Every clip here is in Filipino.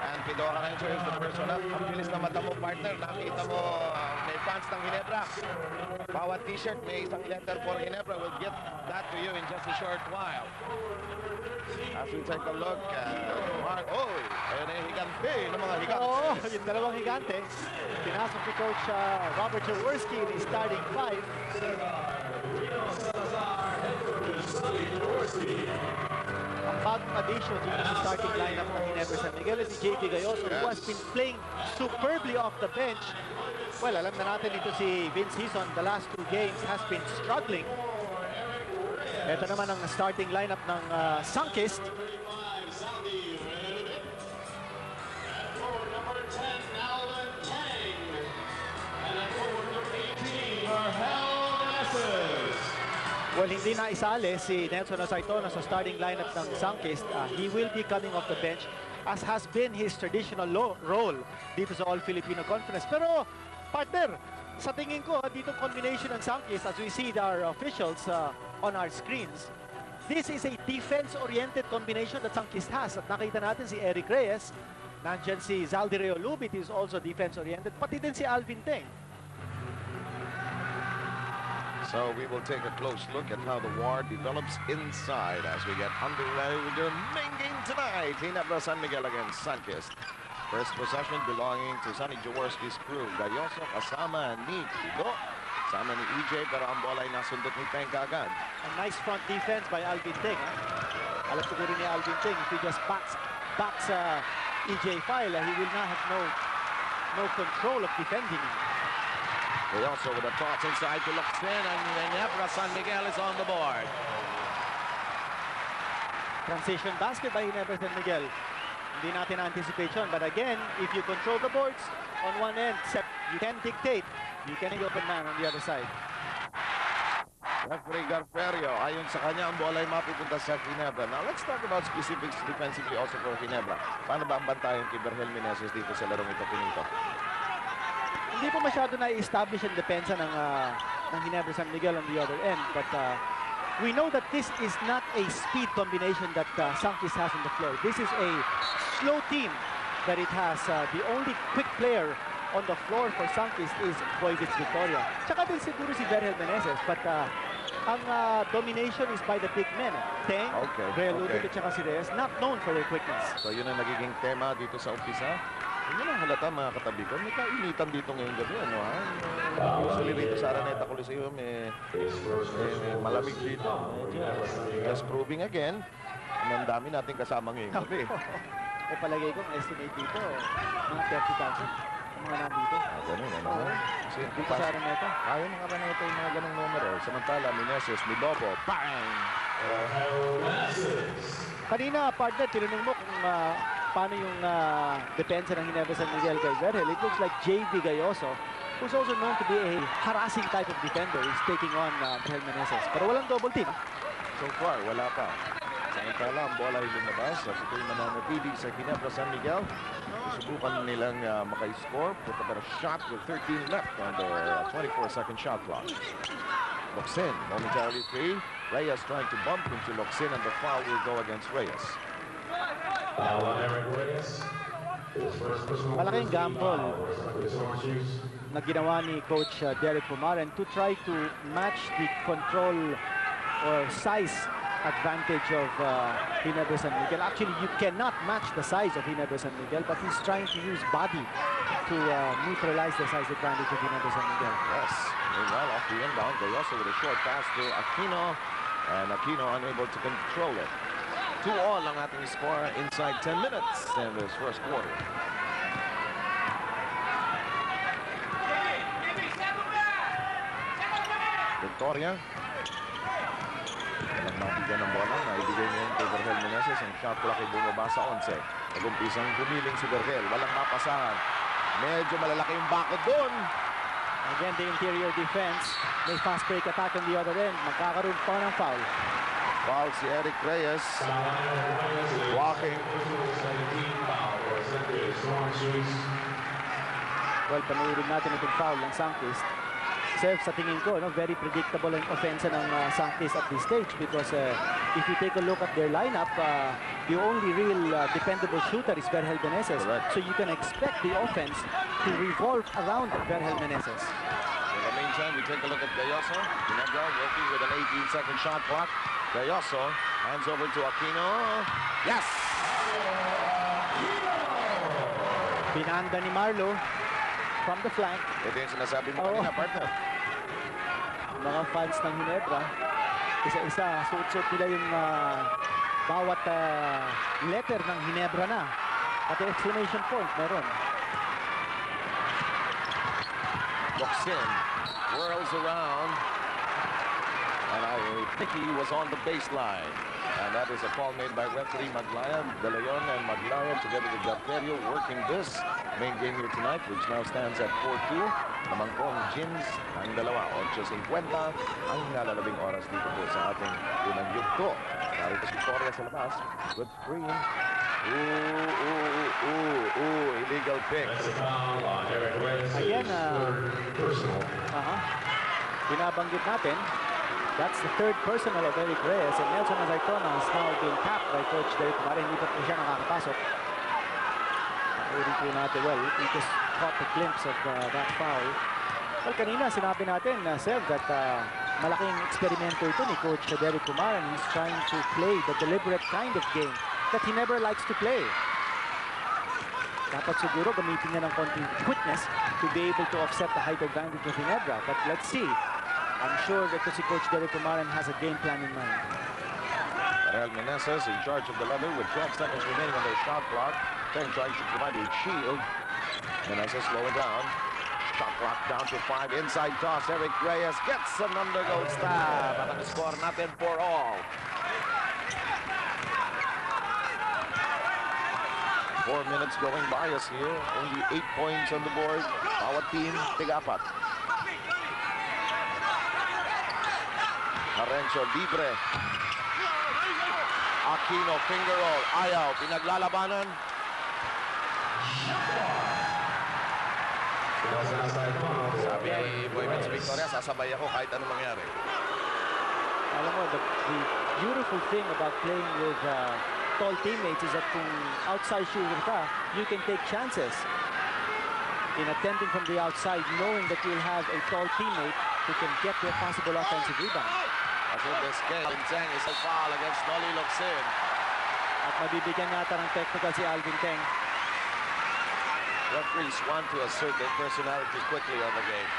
And Pidora Rancho is the first one up. Ang bilis na mata mo, partner. Nakita mo, may fans ng Ginebra. Bawat t-shirt may isang letter for Ginebra. We'll get that to you in just a short while. As we take a look at ayun ay higante ng mga higante. Oo, yung dalawang higante. Pinasok ni Coach Robert Jaworski in his starting five. Ang bagong addition dito sa starting lineup ng Ginebra San Miguel is si JP Gayoso, who has been playing superbly off the bench. Well, alam na natin dito si Vince Hison, the last two games has been struggling. Ito naman ang starting lineup ng Sunkist. Well, hindi na isali si Nelson Asaitono sa starting lineup ng Sunkist. He will be coming off the bench as has been his traditional role dito sa All-Filipino Conference. Pero, partner, sa tingin ko, ditong combination ng Sunkist, as we see our officials on our screens, this is a defense-oriented combination that Sunkist has. At nakita natin si Eric Reyes, nandyan si Zaldi Reolubit, is also defense-oriented, pati din si Alvin Teng. So we will take a close look at how the war develops inside as we get underway with your main game tonight. Ginebra San Miguel against Sunkist. First possession belonging to Sonny Jaworski's crew. Gayoso kasama ni Kido. Kasama ni EJ, pero ang bola ay nasundot ni Teng agad. A nice front defense by Alvin Teng. Alam siguro ni Alvin Teng, if he just backs EJ File, he will not have no control of defending him. Gayoso with a toss inside to Locsin, and Ginebra San Miguel is on the board. Transition basket by Ginebra San Miguel. Hindi natin anticipation, but again, if you control the boards on one end, you can dictate. You can open man on the other side. Referee Garferio, ayon sa kanya, ang bola ay mapupunta sa Ginebra. Now, let's talk about specifics defensively also for Ginebra. Paano ba ang bantayan kay Berhel Meneses dito sa larong ito, Pinito? Hindi po masyado na-establish ang depensa ng Ginebra San Miguel on the other end, but we know that this is not a speed combination that Sunkist has on the floor. This is a slow team that it has. The only quick player on the floor for Sunkist is Boyvitz Victoria. Tsaka din siguro si Berhel Meneses, but ang domination is by the big men. Teng, Reolubit at tsaka si Reyes, not known for their quickness. So yun ang nagiging tema dito sa umpisa. Yun ang halata mga katabi ko. May kainitan dito ngayong gabi. Ano, ha? Usually rito sa Araneta Coliseum, malamig dito. Just proving again, ang dami natin kasama ngayong gabi. Palagay ko, estimate dito, mga 30,000 mga nandito. Ganun, ano? Kasi dito sa Araneta. Ayaw mga Araneta yung mga ganong numero. Samantala, Meneses, Milobo, bang! Kanina, partner, tinanong mo kung paano yung depensa ng Ginebra San Miguel kay Berhel. It looks like JV Gayoso, who's also known to be a harassing type of defender, is taking on Berhel Meneses. Pero walang double team. So far, wala pa. Samantala, ang bola ay lumabas at ito'y mananatili sa Ginebra San Miguel. Susubukan nilang maka-score. Put a shot with 13 left on the 24-second shot clock. Locsin, momentarily free. Reyes trying to bump into Locsin, and the foul will go against Reyes. Malaking gamble na ginawa ni Coach Derek Pumaren to try to match the control or size advantage of Ginebra San Miguel. Actually, you cannot match the size of Ginebra San Miguel, but he's trying to use body to neutralize the size advantage of Ginebra San Miguel. Yes. Meanwhile, off the inbound, they also with a short pass to Aquino, and Aquino unable to control it. 2-all ang ating score inside 10 minutes in this first quarter. Victoria. Walang mabigyan ng bola. Naibigay niya kay Berhel Meneses. Ang shot clock ay bumaba sa 11. Nag-umpisang humiling si Berhel. Walang mapasahan. Medyo malalaki yung bakod doon. Again, the interior defense. May fast break attack on the other end. Magkakaroon pa ng foul. Foul si Eric Reyes. Walking. Well, panuorin natin itong foul ng Sunkist. Self, sa tingin ko, no, very predictable ang offense ng Sunkist at this stage because if you take a look at their lineup, the only real dependable shooter is Vergel Meneses. So you can expect the offense to revolve around Vergel Meneses. In the meantime, we take a look at Gayoso. Ginebra working with an 18-second shot clock. Gayoso hands over to Aquino. Yes! Pinanda ni Marlo from the flank. Ito yung sinasabi mo kanina, partner. Mga fans ng Ginebra, isa-isa, suot-suot nila yung bawat letter ng Ginebra na. At yung exclamation point, meron. Locsin whirls around. And I think he was on the baseline. And that is a call made by referee Maglayan, De Leon and Maglayan together with Jaclyn working this main game here tonight, which now stands at 4-2. Namangkong Jins ang dalawa, 8:50 ang nalalabing oras dito po sa ating unang yugto. Narito si Torres sa labas. Good screen. Illegal pick. Again, binabanggit natin, that's the third personal of Eric Reyes, and Nelson Azartona has now been tapped by Coach Derek Kumare. Hindi pa po siya nakakapasok. Ulit po natin, well, we just caught a glimpse of that foul. Well, kanina sinabi natin, Seb, that malaking eksperimento ito ni Coach Derek Kumare, and he's trying to play the deliberate kind of game that he never likes to play. Dapat siguro gamitin niya ng konting quickness to be able to offset the height advantage of Ginebra. But let's see. I'm sure that si Coach Derek Kumare has a game plan in mind. Vergel Meneses in charge of the leather with 12 seconds remaining on their shot clock. Then trying to provide a shield. Meneses slowing down. Shot clock down to 5. Inside toss. Eric Reyes gets an undergoal stab. At ang score natin for all. 4 minutes going by us here. Only 8 points on the board. Bawat team, tiga-apat. Harencio libre. Aquino finger roll. Ayaw. Pinaglalabanan. Sabi ni Boy Vince Victoria, sasabay ako kahit anong mangyari. Alam mo, the beautiful thing about playing with tall teammates is that kung outside shooter ka, you can take chances in attempting from the outside, knowing that you'll have a tall teammate who can get your possible offensive rebound. As in this game, Teng is a foul against Noli Locsin. At mabibigyan nata ng technical si Alvin Teng. Referees want to assert their personality quickly on the game.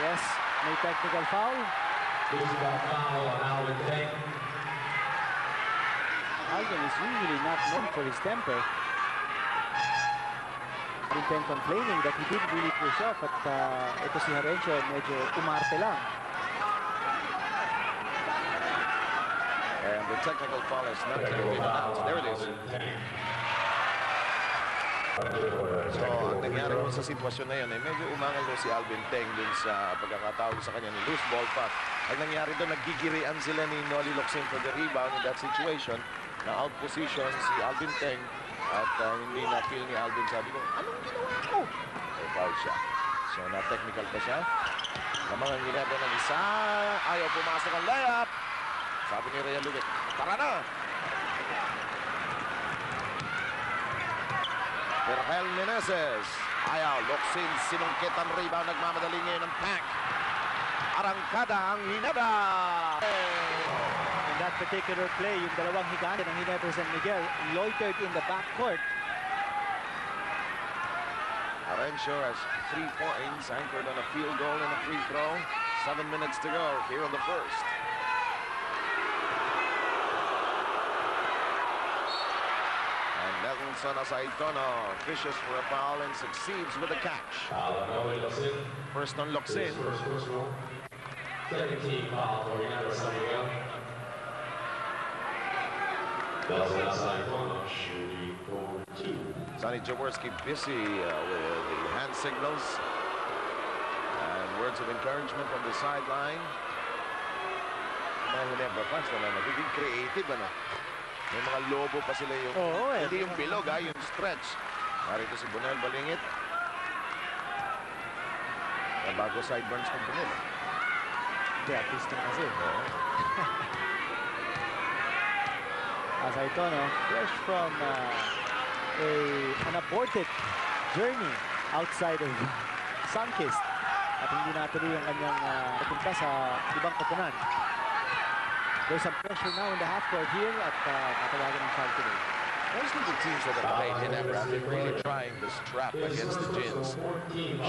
Yes, may technical foul. This is a foul on Alvin Teng. Alvin is usually not known for his temper. Alvin Teng complaining that he didn't really push off at ito si Harencio medyo umarte lang. And the technical foul is not been announced. There it is. So, ang nangyari mo sa sitwasyon na yun, medyo umangal mo si Alvin Teng dun sa pagkakatawag sa kanya ni loose ball pass. Ang nangyari doon, naggigirian sila ni Noli Locsin for the rebound in that situation. Na out position si Alvin Teng at hindi na-feel ni Alvin. Sabi ko, anong ginawa ko? Foul siya. So, na-technical pa siya. Namang ang ginagawa ng isa, ayaw pumasok ang layup. Sabi ni Rhea Lugit, tara na! Vergel Meneses. Ayaw, Locsin sinungkit ang rebound. Nagmamadali ngayon ng Pack. Arangkada ang Ginebra. In that particular play, yung dalawang higante ng Ginebra San Miguel loitered in the backcourt. Harencio has 3 points, anchored on a field goal and a free throw. 7 minutes to go here in the first. Nelson Asaitono fishes for a foul and succeeds with a catch. First on Locsin. Second team foul for Ginebra San Miguel. Nelson Asaitono shooting for 2. Sonny Jaworski busy with the hand signals and words of encouragement from the sideline. Ginebra fans naman nagiging creative, ano? May mga lobo pa sila yung... Hindi yung bilog, yung stretch. Narito si Bonel Balingit. Na bago sideburns ng Pumila. Hindi, at least na kasi. As I don't know, fresh from an aborted journey outside of Sunkist. At hindi natuloy ang kanyang papunta sa ibang koponan. There's some pressure now in the half court here at natawagan ng foul today. Most of the teams that have played Ginebra have been really trying this trap against the Gins.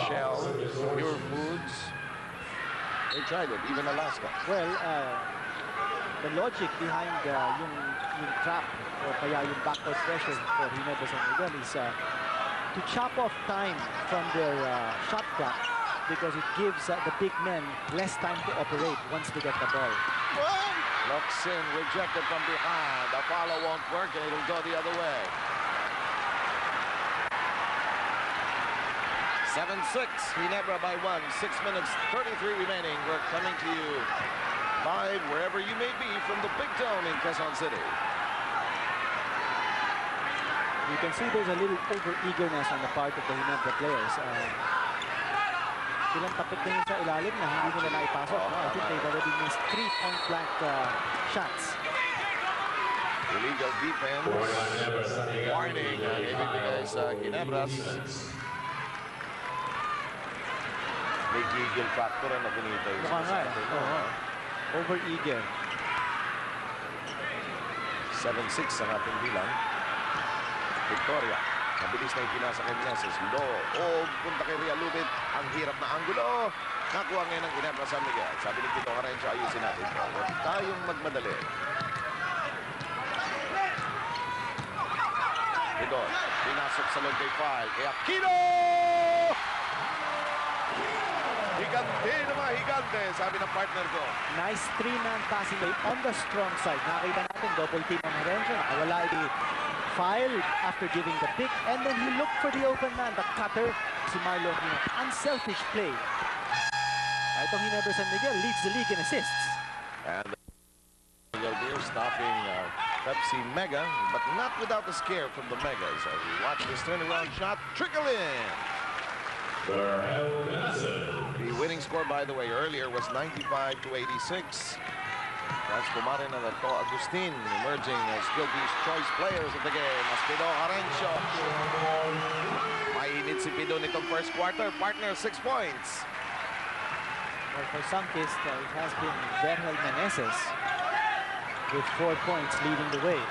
Shell, Pure Foods, they tried it, even Alaska. Well, the logic behind yung trap o kaya yung backcourt pressure for Ginebra San Miguel is to chop off time from their shot clock because it gives the big men less time to operate once they get the ball. Locks in, rejected from behind. The follow won't work and it'll go the other way. 7-6, Ginebra by 1. 6 minutes, 33 remaining. We're coming to you live wherever you may be from the Big Dome in Quezon City. You can see there's a little over-eagerness on the part of the Ginebra players. Ilang tapit na yun sa ilalim na hindi nila naipasok. I think they've already missed 3 point-blank shots. Illegal defense. Warning. Ibibigay sa Ginebras. May gigil factor na binitay. Mukha nga eh. Over-eager. 7-6 ang ating bilang. Victoria. Mabilis na ipinasa kay Meneses. Low. Punta kay Ria Lubit. Ang hirap na anggulo. Nakuha ngayon ng Ginebra San Miguel. Sabi ni Tito Carencio, ayusin natin. Huwag tayong magmadali. Ito. Pinasok sa loob kay Fay. Kaya Kino! Higante na mga higante, sabi ng partner ko. Nice 3-man passing play on the strong side. Nakita natin, double team ang Herencio. Nakawala File after giving the pick, and then he looked for the open man, the cutter, si Marlo. Unselfish play. Itong Ginebra San Miguel leads the league in assists. And Miguel stopping Pepsi Mega, but not without the scare from the Megas. As we watch this turnaround shot trickle in. The winning score, by the way, earlier was 95-86. Transformarin na to Agustin, emerging as Gilby's choice players of the game. As Pido Carencio. Mainit si Pido nitong first quarter. Partner, 6 points. Well, for Sunkist, it has been Verhel Meneses with 4 points leading the way.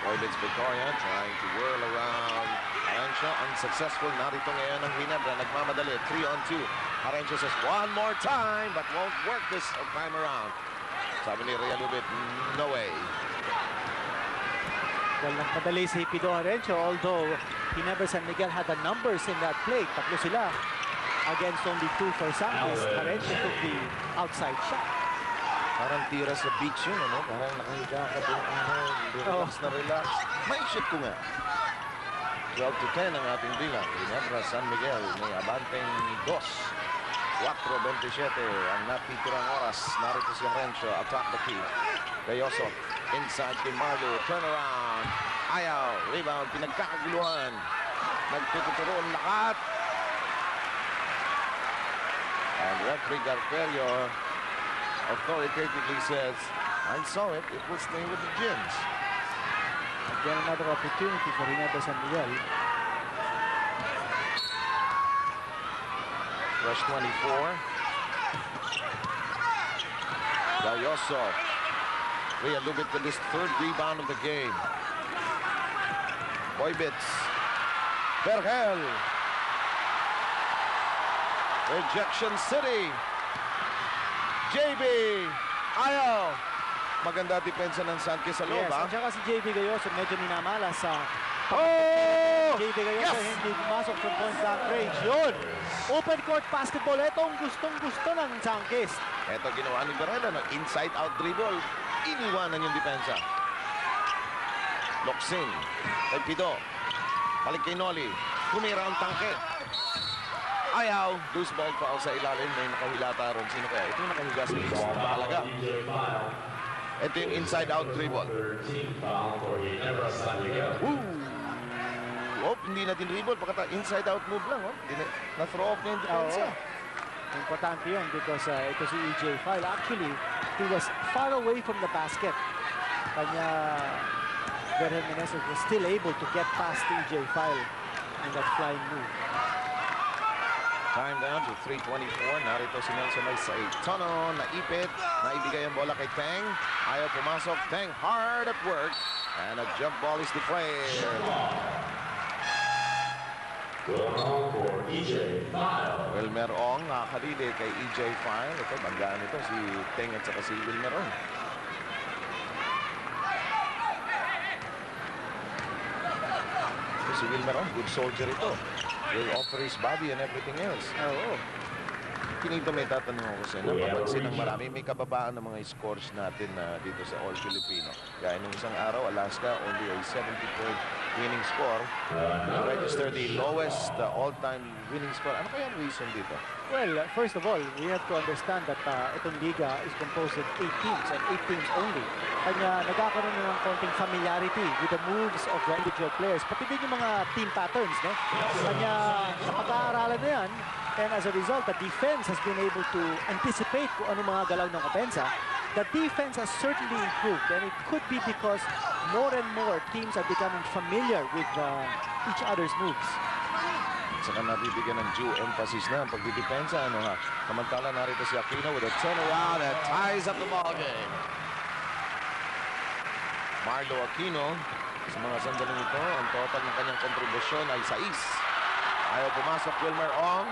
Oibits Victoria trying to whirl around Carencio. Unsuccessful. Narito ngayon ang Ginebra. Nagmamadali. 3-on-2. Carencio says one more time but won't work this time around. Sabi ni Ria Lubit, no way. Well, nagpadali si Pido Carencio, although Ginebra San Miguel had the numbers in that play. Tatlo sila against only 2 for Sunkist. Carencio took the outside shot. Parang tira sa beach yun, ano? Parang nakahiga ka doon, relax na relax. May shoot ko nga. 12-10 ang ating bilang. Ginebra San Miguel may abanteng 2. 4:27 ang natitirang oras. Narito si Carencio, attack the key. Gayoso, inside kay Marlo, turn around. Ayaw, rebound, pinagkakaguluhan. Nagtututuroon lakat. And referee Garperio authoritatively says, I saw it, it will stay with the Gins. Again, another opportunity for Ginebra San Miguel. Fresh 24. Gayoso. Ria Lubit with his 3rd rebound of the game. Boybits. Verhel. Rejection City. JB. Ayaw. Maganda depensa ng Sunkist sa loob, Yes, at saka si JB Gayoso medyo minamala sa... JB Gayoso hindi pumasok from point blank range. Yun! Open court basketball. Ito ang gustong-gusto ng Sunkist. Ito ginawa ni Verhel, no? Inside-out dribble. Iniwanan yung depensa. Loksin. Kay Pido. Balik kay Noli. Kumira ang tangke. Ayaw. Loose ball foul sa ilalim. May nakahilata ron. Sino kaya? Ito yung nakahiga sa list. Talaga. Ito yung inside-out dribble. Woo! hindi na din-dribble. Inside-out move lang. Na-throw off na yung depensa. Importante yun because ito si EJ File. Actually, he was far away from the basket. Kanya Verhel Meneses was still able to get past EJ File in that flying move. Time down to 3:24. Narito si Nelson ay sa Tono. Naipit. Naibigay ang bola kay Tang. Ayaw pumasok. Tang hard at work. And a jump ball is declared. For EJ File. Wilmer Ong nakakadili kay EJ File. Ito, banggaan ito si Tang at saka si Wilmer Ong. Si Wilmer Ong, good soldier ito. Will offer his body and everything else. Kinito may tatanong ako sa napapansin ng marami. May kababaan ng mga scores natin dito sa All Filipino. Gaya nung isang araw, Alaska only a 70-point winning score. Register the lowest all-time winning score. Ano kaya ang reason dito? Well, first of all, we have to understand that itong liga is composed of 8 teams and 8 teams only. Kanya nagkakaroon ng konting familiarity with the moves of the individual players, pati din yung mga team patterns, no? Kanya napag-aaralan na yan, and as a result, the defense has been able to anticipate kung ano mga galaw ng opensa. The defense has certainly improved, and it could be because more and more teams are becoming familiar with each other's moves. Saka nabibigyan ng due emphasis na ang pagdidepensa. Samantala narito si Aquino with a turnaround that ties up the ball game. Marlo Aquino, sa mga sandaling ito, ang total ng kanyang kontribusyon ay 6. Ayaw pumasok Wilmer Ong.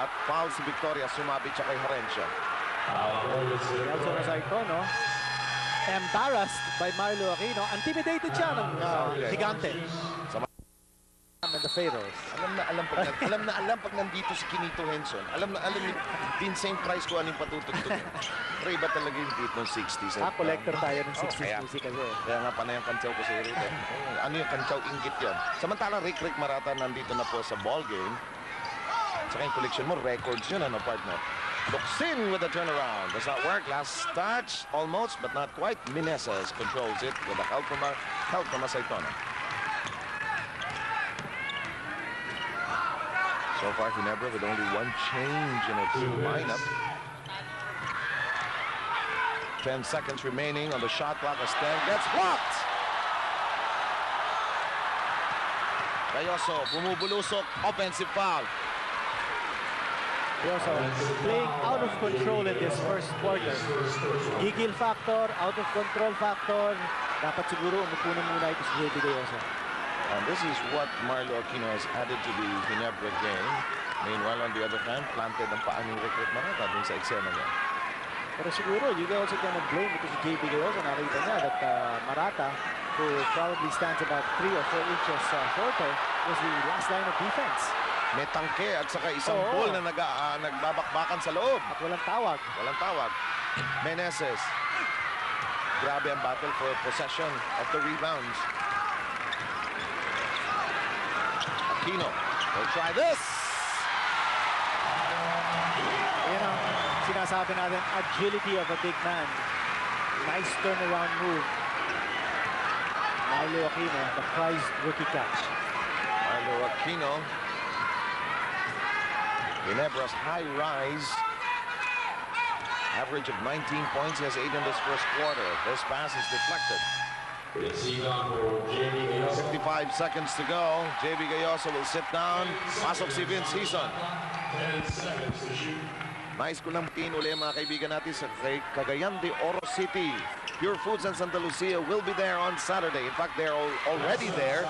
At foul si Victoria, sumabit siya kay Herencia. Also na sa ito, no? Embarrassed by Marlo Aquino. Intimidated siya ng Gigante. And the Pharaohs. Alam na alam pag nandito si Kinito Henson. Alam ni Vincent Price ko anong patutugtugin. Pero iba talaga yung beat ng 60s. Collector tayo ng 60s music kasi. Kaya nga panay ang kantsaw ko sa rito. Ano yung kantsaw inggit yun? Samantala Rick Marata nandito na po sa ball game. Saka yung collection mo, records yun, partner? Luxin with the turnaround. Does not work. Last touch, almost, but not quite. Meneses controls it with the help from Saitona. So far, Ginebra with only one change in its lineup. 10 seconds remaining on the shot clock as Tang gets blocked. Gayoso, bumubulusok, offensive foul. Gayoso playing out of control in this first quarter. Gigil factor, out of control factor. Dapat siguro umupo na muna ito si JB Gayoso. And this is what Marlo Aquino has added to the Ginebra game. Meanwhile, on the other hand, planted ang paa ni Rick Marata dun sa eksena niya. Pero siguro, you also cannot blame ito si JB Gayoso. Nakita niya that Marata, who probably stands about 3 or 4 inches shorter, was the last line of defense. May tangke at saka isang ball na nagbabakbakan sa loob. At walang tawag. Walang tawag. Meneses. Grabe ang battle for possession of the rebounds. Aquino will try this. Yan ang sinasabi natin, agility of a big man. Nice turnaround move. Marlo Aquino, the prized rookie catch. Marlo Aquino. Ginebra's high rise. Average of 19 points. He has 8 in this first quarter. This pass is deflected. 55 seconds to go. JB Gayoso will sit down. Pasok si Vince Hison. Nice ko lang uli mga kaibigan natin sa Cagayan de Oro City. Pure Foods and Santa Lucia will be there on Saturday. In fact, they're already there.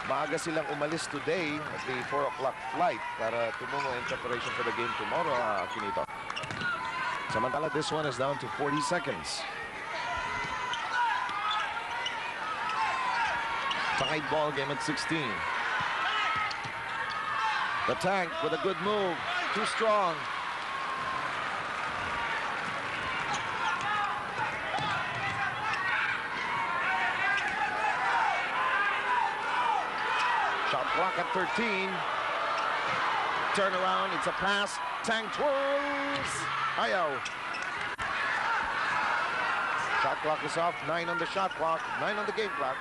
Maaga silang umalis today at the 4 o'clock flight para tumungo in preparation for the game tomorrow, Kinito. Samantala, this one is down to 40 seconds. Tied ball game at 16. The Tank with a good move. Too strong. Shot clock at 13. Turnaround. It's a pass. Tank twirls. Ayaw. Shot clock is off. 9 on the shot clock. 9 on the game clock.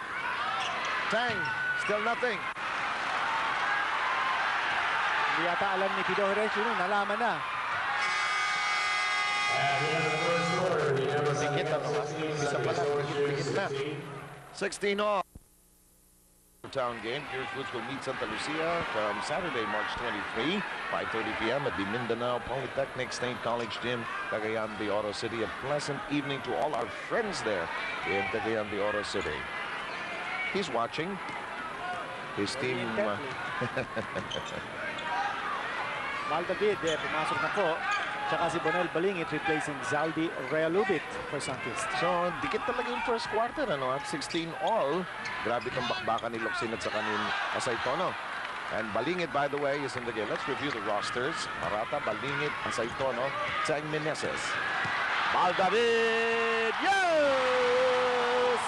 Tang, still nothing. Hindi yata alam ni Pido Horencio nun, nalaman na. Dikit ano ba? Isa pala, dikit na. 16 all. Town game. Pure Foods will meet Santa Lucia from Saturday, March 23, 5:30 p.m. at the Mindanao Polytechnic State College Gym, Cagayan de Oro City. A pleasant evening to all our friends there in Cagayan de Oro City. He's watching. His team... Mal David, pumasok na po. Tsaka si Bonel Balingit replacing Zaldi Realubit for Sunkist. So, dikit talaga yung first quarter, ano? At 16 all. Grabe itong bakbakan ni Locsin at saka ni Asaytono. And Balingit, by the way, is in the game. Let's review the rosters. Marata, Balingit, Asaytono, Tsang Meneses. Mal David! Yes!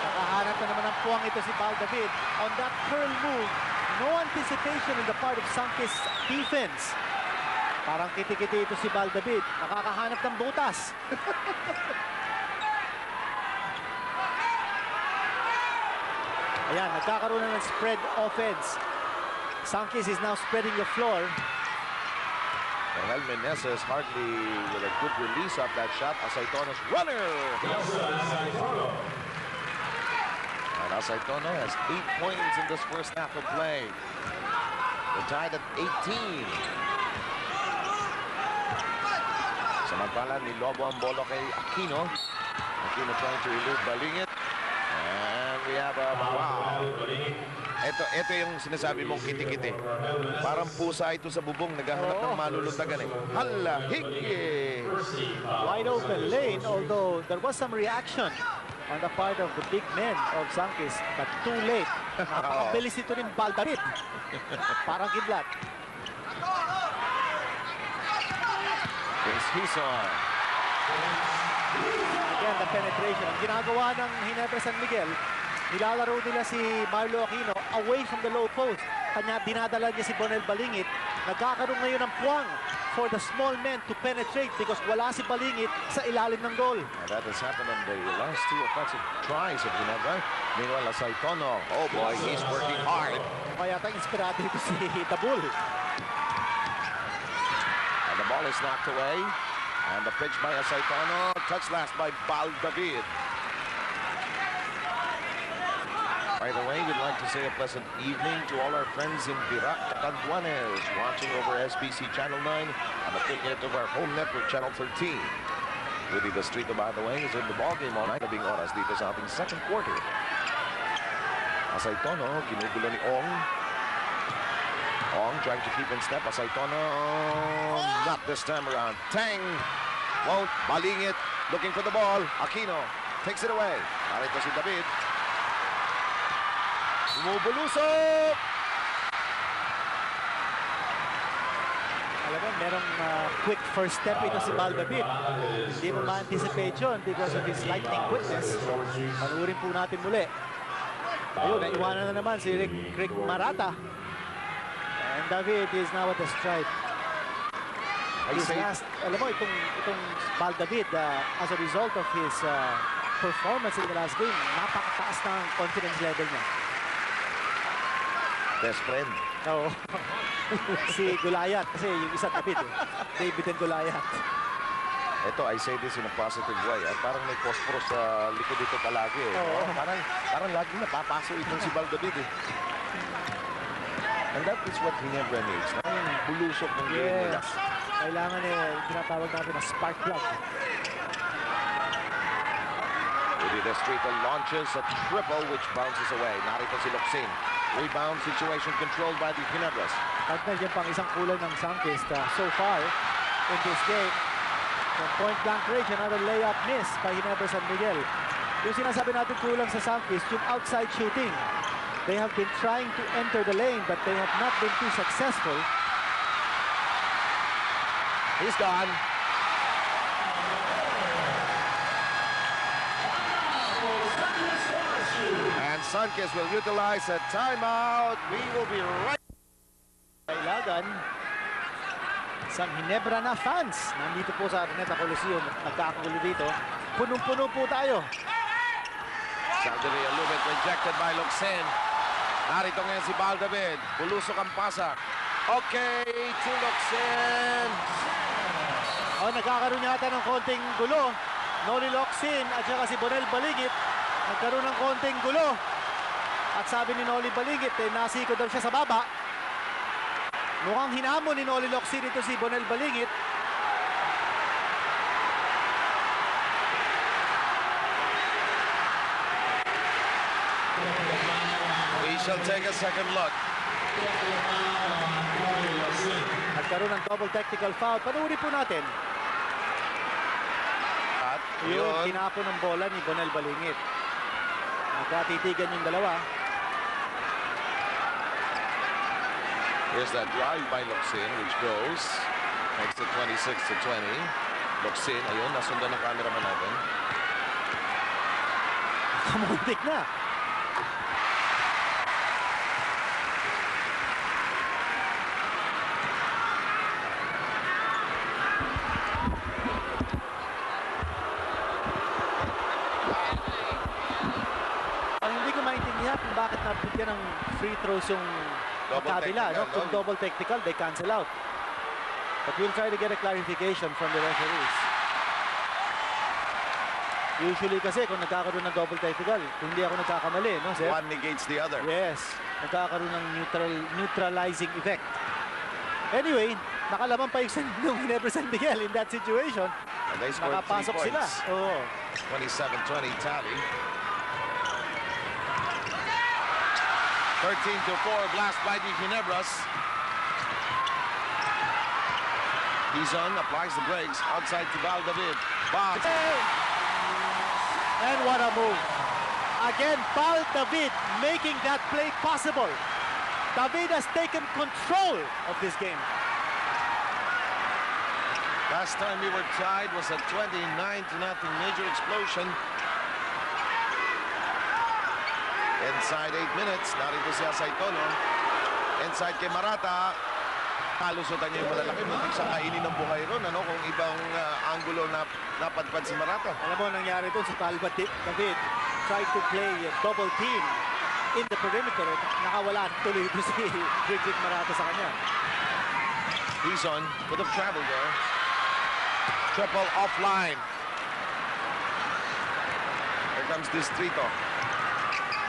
Nakahanap na naman ang puwang ito si Mal David. On that curl move, no anticipation in the part of Sunkist defense. Parang kiti-kiti ito si Mal David. Nakakahanap ng butas. Ayan, nagkakaroon na ng spread offense. Sunkist is now spreading the floor. Well, Meneses hardly with a good release of that shot. Asaytono's runner. And Asaytono has 8 points in this first half of play. They're tied at 18. Samantala, nilobo ang bolo kay Aquino. Aquino trying to elude Balingit. And we have a wow. Ito yung sinasabi mong kiti-kiti. Parang pusa ito sa bubong. Naghahanap ng malulundagan eh. Hala, hiki! Wide open lane, although there was some reaction on the part of the big men of Sunkist, but too late. Napakabilis ito rin Mal David. Parang kidlat. He's on. Again, the penetration. Ang ginagawa ng Ginebra San Miguel, nilalaro nila si Marlo Aquino away from the low post. Kanya dinadala niya si Bonel Balingit. Nagkakaroon ngayon ng puwang for the small men to penetrate because wala si Balingit sa ilalim ng goal. And that has happened on the last two offensive tries of Ginebra. Meanwhile, Asaytono, oh boy, he's working hard. Kaya tayong inspirado dito si Tabul. And the ball is knocked away. And the pitch by Asaytono. Touch last by Mal David. By the way, we'd like to say a pleasant evening to all our friends in Virac, Catanduanes, watching over SBC Channel 9, an affiliate of our home network, Channel 13. Rudy Bastrito, by the way, is in the ballgame all night. Labing oras dito sa ating second quarter. Asaytono, ginugulo ni Ong. Ong trying to keep in step. Asaytono, not this time around. Tang won't. Balingit looking for the ball. Aquino takes it away. Narito si David. Bumubulusok! Alam mo, merong quick first step ito si Mal David. Hindi mo ma-anticipate yun because of his lightning quickness. Manurin po natin muli. Ayun, naiwanan na naman si Rick Marata. And David is now at the stripe. Alam mo, itong Mal David, as a result of his performance in the last game, napakataas ng confidence level niya. Best friend. Oo. Si Gulayat, kasi yung isa David eh. David and Gulayat. Ito, I say this in a positive way. Parang may phosphorus sa likod dito palagi eh. Oo. Parang lagi napapaso itong si Mal David eh. And that is what Ginebra needs. Yung bulusok ng game nila. Yes. Kailangan tinatawag natin na spark plug. Rudy Bastrito launches a triple which bounces away. Narito si Locsin. Rebound situation controlled by the Ginebras. Tagnan dyan pang isang kulang ng Sunkist so far in this game. From point blank range, another layup miss by Ginebra San Miguel. Yung sinasabi natin kulang sa Sunkist, yung outside shooting. They have been trying to enter the lane but they have not been too successful. He's gone. And Sunkist will utilize a timeout. We will be right. Kailangan sa Ginebra na fans. Nandito po sa Araneta Coliseum. Nagkakagulo dito. Punong-puno po tayo. Salderia Lubet rejected by Locsin. Narito ngayon si Baldavid. Bulusok ang pasa. Okay, to Locsin. Nagkakaroon yata ng konting gulo. Noli Locsin at saka si Bonel Balingit. Nagkaroon ng konting gulo. At sabi ni Noli Balingit, nasiko daw siya sa baba. Mukhang hinamon ni Noli Locsin ito si Bonel Balingit. We shall take a second look. Nagkaroon ng double technical foul. Panuuri po natin. At Yun, tinapon ng bola ni Bonel Balingit. Nagkatitigan yung dalawa. Here's that drive by Locsin, which goes makes it 26-20. Locsin, ayun, nasundan ng cameraman natin. Kamuntik na. Ang hindi ko maintindihan kung bakit nabigyan ng free throws yung kabila. No? Kung double technical, they cancel out. But we'll try to get a clarification from the referees. Usually kasi kung nagkakaroon ng double technical, kung hindi ako nagkakamali, no, sir? One negates the other. Yes, nagkakaroon ng neutralizing effect. Anyway, nakalaman pa yung Ginebra San Miguel in that situation. And they scored 3 Nakapasok sila. points. Oo. 27-20 tally. 13-4 blast by the Ginebras. Tizon applies the brakes outside to Baldavid. Box. And what a move. Again, Baldavid making that play possible. David has taken control of this game. Last time we were tied was a 29-0 major explosion. Inside 8 minutes, narito siya sa Itono. Inside kay Marata. Halusutan niya yung malalaki. Muntik sa kainin ng buhay ron. Ano? Kung ibang angulo na napadpad si Marata. Alam mo, nangyari doon sa David tried to play a double team in the perimeter. Nakawala tuloy ito si Bridget Marata sa kanya. Tizon could have traveled there. Triple offline. Here comes Distrito.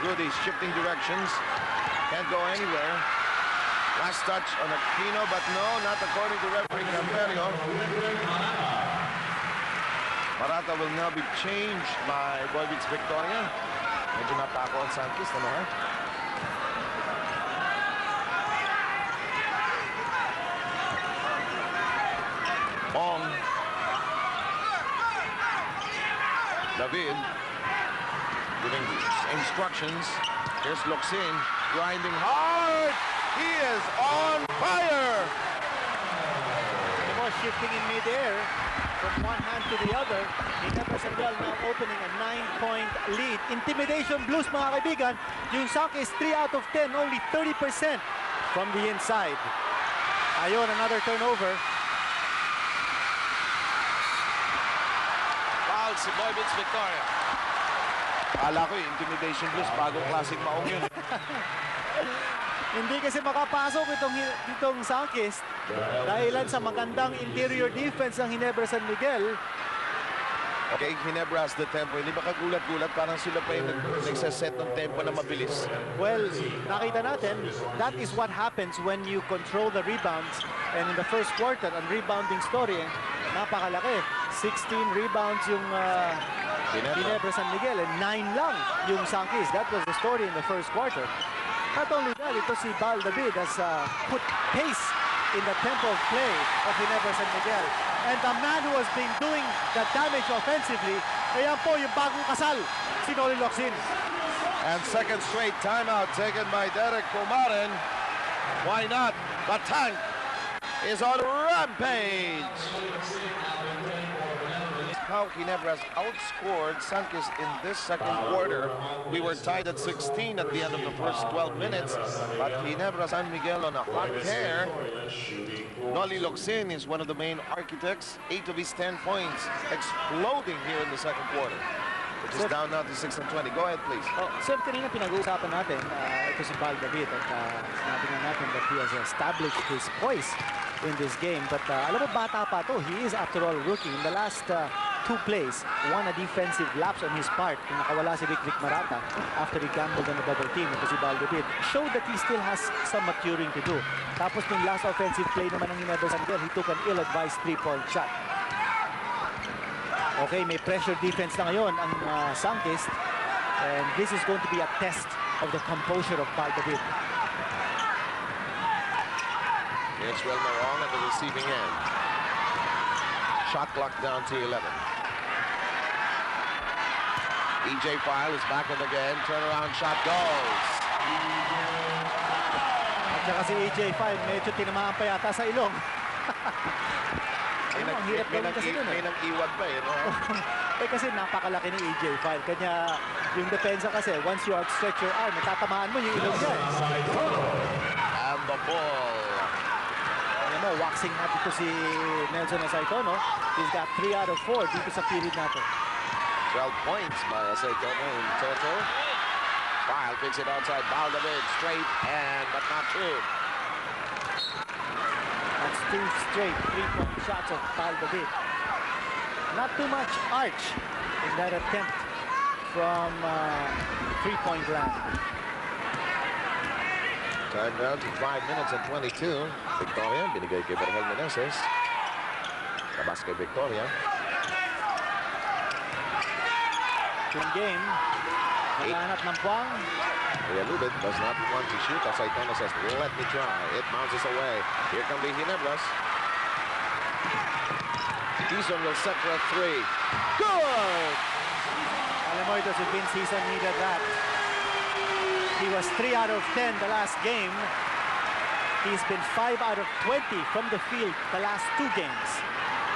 Rudy shifting directions. Can't go anywhere. Last touch on Aquino, but no, not according to referee Camperio. Marata will now be changed by Boyvitz Victoria. Medyo napako ang Sunkist, ano ha? Bong. David giving instructions. Here's Locsin grinding hard. He is on fire. He was shifting in midair from one hand to the other. Ginebra San Miguel now opening a 9-point lead. Intimidation Blues, mga kaibigan. Yung Sunkist 3 out of 10, only 30% from the inside. Ayun, another turnover. Foul si Boyvitz Victoria. Kala ko yung Intimidation Blues, bagong klaseng maong yun. Hindi kasi makapasok itong Sunkist dahilan sa magandang interior defense ng Ginebra San Miguel. Okay, Ginebra has the tempo. Hindi ba kagulat-gulat? Parang sila pa yung nagsaset ng tempo na mabilis. Well, nakita natin, that is what happens when you control the rebounds. And in the first quarter, ang rebounding story, napakalaki. 16 rebounds yung Ginebra San Miguel and 9 lang yung Sunkist. That was the story in the first quarter. Not only that, ito si Baldavid has put pace in the tempo of play of Ginebra San Miguel. And the man who has been doing the damage offensively, ayan po yung bagong kasal, si Noli Locsin. And second straight timeout taken by Derek Pumaren. Why not? The tank is on rampage. How Ginebra has outscored Sunkist in this second quarter. We were tied at 16 at the end of the first 12 minutes, but Ginebra San Miguel on a hot tear. Noli Locsin is one of the main architects. 8 of his 10 points exploding here in the second quarter. Which is down now to 6 and 20. Go ahead, please. Oh, sir, kanina pinag-uusapan natin, ito si Val David at sinabi nga natin that he has established his poise in this game. But alam mo, bata pa to. He is, after all, rookie. In the last 2 plays, won a defensive lapse on his part. Kung nakawala si Vic Marata after he gambled on a double team. Ito si Val David. Showed that he still has some maturing to do. Tapos yung last offensive play naman ng Ginebra San Miguel, he took an ill-advised 3-point shot. Okay, may pressure defense na ngayon ang Sunkist. And this is going to be a test of the composure of Val David. It's Wilmer wrong at the receiving end. Shot clock down to 11. EJ File is back in the game. Turnaround shot goes. At saka si EJ File, medyo tinamaan pa yata sa ilong. Ang hirap gawin kasi dun. May nang-iwag pa eh, no? Eh kasi napakalaki ni EJ File. Kanya yung depensa kasi, once you outstretch your arm, tatamaan mo yung ilong niya. And the ball. Alam mo, waxing na dito si Nelson Saitono. He's got 3 out of 4 dito sa period natin. 12 points by Saitono in total. File picks it outside. Val David straight and but not true. That's 2 straight 3-point shots of Val David. Not too much arch in that attempt from 3-point land. Time down to 5 minutes and 22. Victoria, binigay kay Berhel Meneses. Labas kay Victoria. Yung game, naghahanap ng buwang. Villalubid does not want to shoot. As Saitono says, let me try. It bounces away. Here come the Ginebras. Season will set for a 3. Good! Alam mo, ito si Vince Season needed that. He was 3 out of 10 the last game. He's been 5 out of 20 from the field the last 2 games.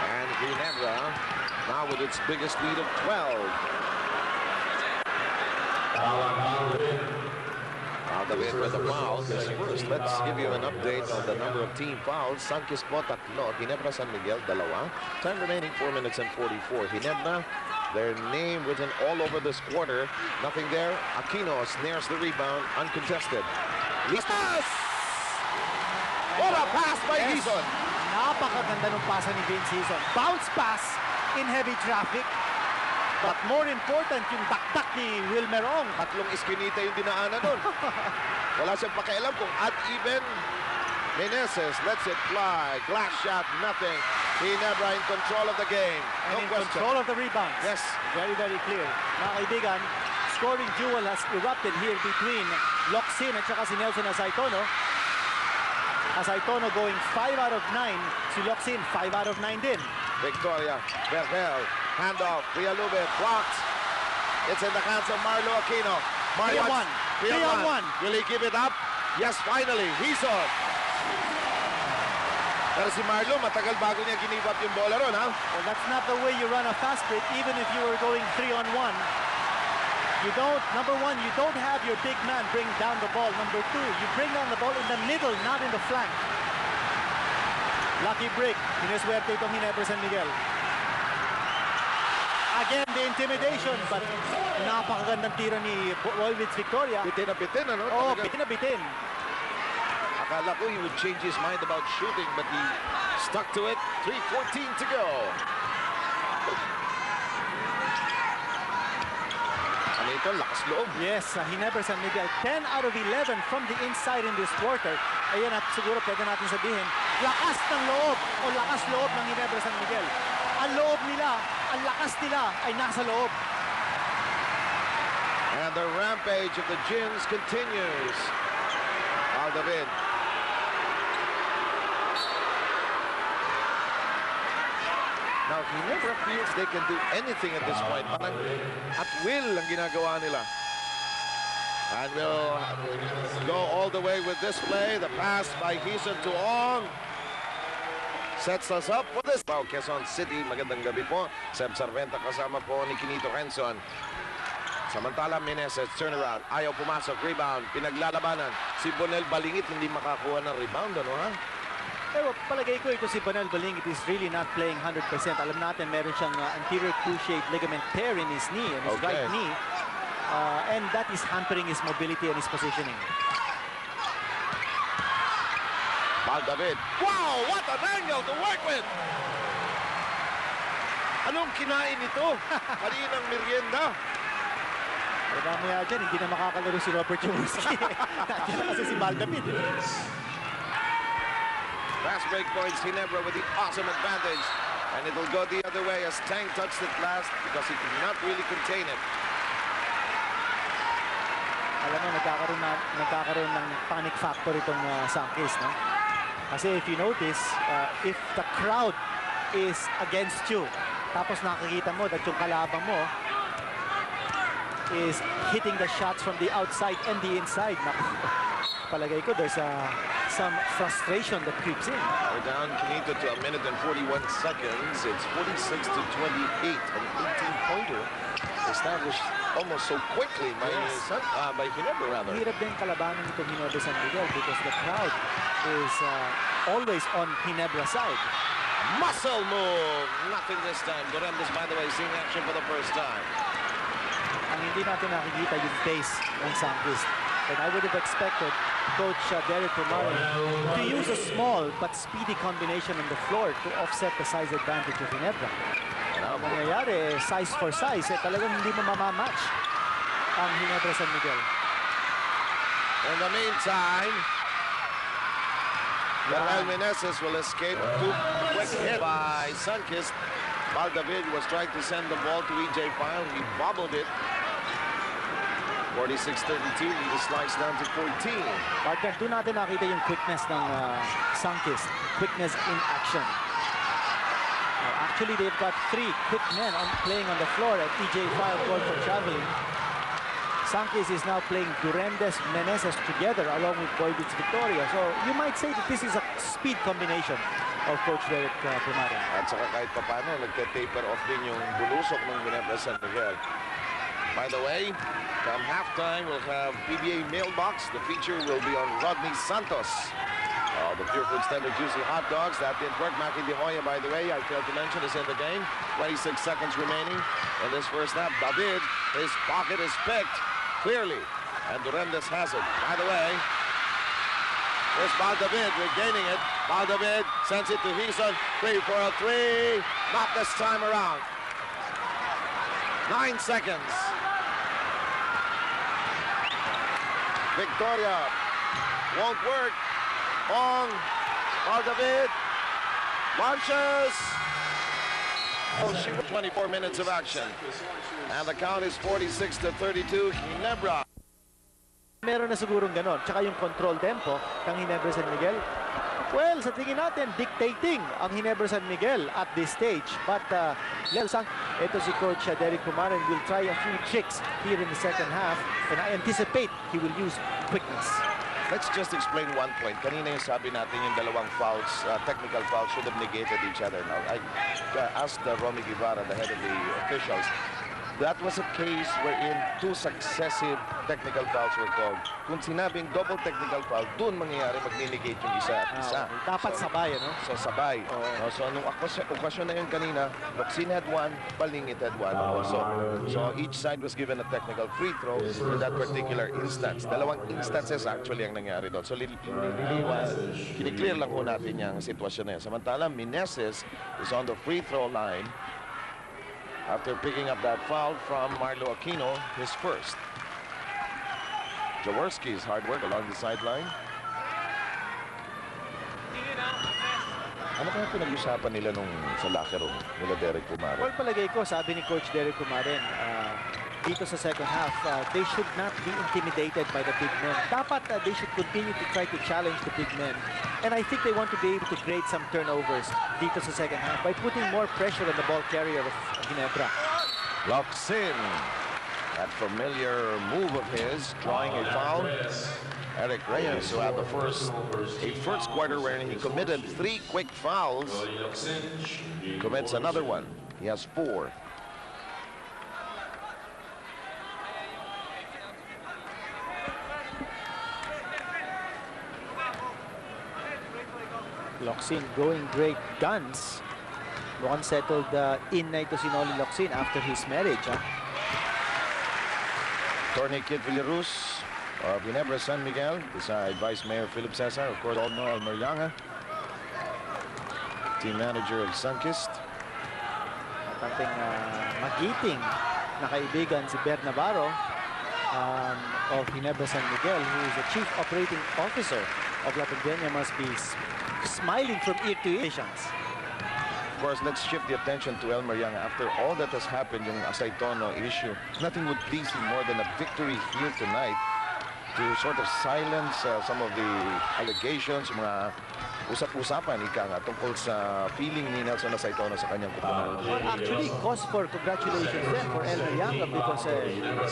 And Ginebra now with its biggest lead of 12. David with a foul. First, let's give you an update on the number of team fouls. Sunkist po 3, Ginebra San Miguel 2. Time remaining 4 minutes and 44. Ginebra, their name written all over this quarter. Nothing there. Aquino snares the rebound, uncontested. Pass! What a pass by Gison! Napakaganda ng pasa ni Vince Season. Bounce pass in heavy traffic. But more important, yung dakdak ni Wilmer Ong. 3 iskinita yung dinaanan nun. Wala siyang pakialam kung at even. Meneses lets it fly. Glass shot, nothing. Ginebra in control of the game. And in control of the rebounds. Yes. Very, very clear. Mga kaibigan, scoring duel has erupted here between Locsin at saka si Nelson Saitono. Saitono going 5 out of 9. Si Locsin, 5 out of 9 din. Victoria, Berhel, handoff, Villalubid, blocked. It's in the hands of Marlo Aquino. 3 on 1. Will he give it up? Yes, finally, he's on. Pero si Marlo, matagal bago niya give up yung bola ron, ha? Well, that's not the way you run a fast break, even if you were going 3 on 1. You don't, number 1, you don't have your big man bring down the ball. Number 2, you bring down the ball in the middle, not in the flank. Lucky break. Sineswerte itong Ginebra San Miguel. Again, the intimidation, but napakagandang tira ni Wolwitz Victoria. Bitin na bitin, ano? Oh, bitin na bitin. Akala ko he would change his mind about shooting, but he stuck to it. 3:14 to go. Ano ito? Lakas loob. Yes, Ginebra San Miguel. 10 out of 11 from the inside in this quarter. Ayan at siguro pwede natin sabihin, lakas ng loob o lakas loob ng Ginebra San Miguel. Ang loob nila, ang lakas nila ay nasa loob. And the rampage of the Gins continues. Val David. Now, Ginebra feels they can do anything at this point. Parang at will ang ginagawa nila. And we'll go all the way with this play. The pass by Gison to Ong. Sets us up for this. Wow, Quezon City, magandang gabi po. Seb Sarventa kasama po ni Kinito Renson. Samantala, Meneses, turnaround. Ayaw pumasok, rebound, pinaglalabanan. Si Bonel Balingit hindi makakuha ng rebound, ano ha? Pero palagay ko ito si Banal Balingit is really not playing 100%. Alam natin meron siyang anterior cruciate ligament tear in his knee, in his right knee. And that is hampering his mobility and his positioning. David. Wow, what an angle to work with! Anong kinain ito? Kaninang merienda. Eh, mamaya dyan, hindi na makakalaro si Robert Jaworski. Nandiyan na kasi si David. Fast break points, Ginebra with the awesome advantage. And it'll go the other way as Tang touched it last because he could not really contain it. Alam mo, nagkakaroon ng panic factor itong Sunkist, no? Kasi if you notice, if the crowd is against you, tapos nakikita mo that yung kalaban mo is hitting the shots from the outside and the inside. Palagay ko there's some frustration that creeps in. We're down Kinito to 1 minute and 41 seconds. It's 46 to 28, an 18-pointer established almost so quickly by Ginebra, rather. Hirap din kalabanan itong Ginebra San Miguel because the crowd is always on Ginebra's side. Muscle move! Nothing this time. Durandes, by the way, seeing action for the first time. Ang hindi natin nakikita yung pace ng Sunkist. And I would have expected Coach Derek Romano to use a small but speedy combination on the floor to offset the size advantage of Ginebra. Ang nangyayari, size for size, talagang hindi mo mamamatch ang Ginebra San Miguel. In the meantime, Rafael Meneses will escape. Two quick hit by Sunkist. David was trying to send the ball to EJ File. He bobbled it. 46-32, he slides down to 14. Partner, doon natin nakita yung quickness ng Sunkist. Quickness in action. Actually, they've got 3 quick men playing on the floor at EJ File called for traveling. Sunkist is now playing Durandes, Meneses together along with Boybits Victoria. So you might say that this is a speed combination of Coach Derek Romano. At saka kahit papano, nagka-taper off din yung bulusok ng Ginebra San Miguel. By the way, come halftime, we'll have PBA Mailbox. The feature will be on Rodney Santos. The Pure Foods Tender Juicy Hot Dogs. That didn't work. Maki De Hoya, by the way, I failed to mention, is in the game. 26 seconds remaining in this first half. David, his pocket is picked clearly. And Durandes has it. By the way, there's David regaining it. David sends it to Hison. 3 for a 3. Not this time around. 9 seconds. Victoria won't work on David. Launches. Oh, she 24 minutes of action. And the count is 46 to 32. Ginebra. Meron na sigurong ganon. Tsaka yung control tempo ng Ginebra San Miguel. Well, sa tingin natin, dictating ang Ginebra San Miguel at this stage. But ito si Coach Derek Romano will try a few tricks here in the second half. And I anticipate he will use quickness. Let's just explain one point. Kanina yung sabi natin yung dalawang fouls, technical fouls should have negated each other. Now, I asked Romy Guevara, the head of the officials, that was a case wherein 2 successive technical fouls were called. Kung sinabing double technical foul, doon mangyayari mag-negate yung isa at isa. Dapat sabay, ano? So, sabay. So, anong okasyon na yun kanina, Locsin had one, Balingit had one also. So, each side was given a technical free throw in that particular instance. Dalawang instances actually ang nangyari doon. So, kiniklear lang po natin yung sitwasyon na yun. Samantala, Meneses is on the free throw line after picking up that foul from Marlo Aquino, his first. Jaworski's hard work along the sideline. Ano kaya pinag-usapan nila nung sa locker room nila Derek Romano? Well, palagay ko, sabi ni Coach Derek Romano, dito sa second half, they should not be intimidated by the big men. Dapat they should continue to try to challenge the big men. And I think they want to be able to create some turnovers dito sa second half by putting more pressure on the ball carrier of Ginebra. Locks in. That familiar move of his, drawing a foul. Eric Reyes, who had a first quarter where he committed 3 quick fouls, commits another one. He has 4. Locsin going great guns. Mukhang settled in na ito si Noli Locsin after his marriage. Attorney Kid Villaruz of Ginebra, San Miguel, beside Vice Mayor Philip Cesar, of course, all know Elmer Yanga, team manager of Sunkist. At ating magiting na kaibigan si Ber Navarro of Ginebra, San Miguel, who is the Chief Operating Officer of La Peña, must be smiling from ear to ear. Of course, let's shift the attention to Elmer Yanga. After all that has happened, yung Asaytono issue, nothing would please him more than a victory here tonight to sort of silence some of the allegations, mga usap-usapan tungkol sa feeling ni Nelson Asaytono sa kanyang kupunan. Well, actually, cause for congratulations then for Elmer Yanga because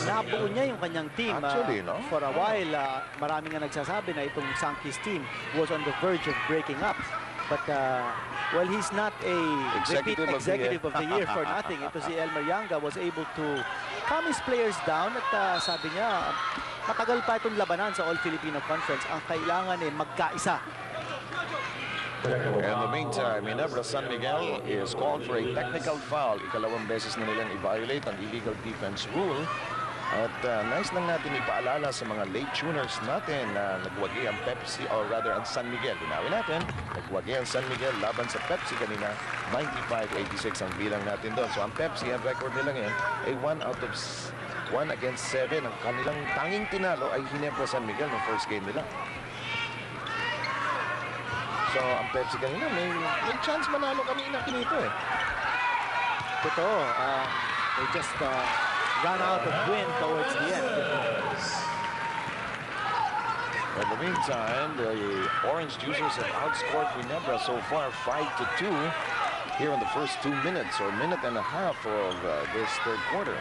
nabuo niya yung kanyang team. Actually, no? For a while, maraming nga nagsasabi na itong Sunkist team was on the verge of breaking up. But, well, he's not a Executive of the year for nothing. Ito si Elmer Yanga was able to calm his players down at sabi niya, matagal pa itong labanan sa All-Filipino Conference. Ang kailangan magkaisa. In the meantime, Ginebra San Miguel is called for a technical foul. Ikalawang beses na nilang i-violate ang illegal defense rule. At nice lang natin ipaalala sa mga late tuners natin na nagwagi ang Pepsi, or rather ang San Miguel. Linawin natin, nagwagi ang San Miguel laban sa Pepsi kanina. 95-86 ang bilang natin doon. So ang Pepsi, ang record nila ngayon ay 1 against 7. Ang kanilang tanging tinalo ay Ginebra San Miguel ng first game nila. So ang Pepsi kanina, may chance manalo kanina kinito eh. Totoo, they just ran out of wind towards the end. In the meantime, the Orange Juicers have outscored Ginebra so far 5-2 here in the first 2 minutes or minute and a half of this third quarter.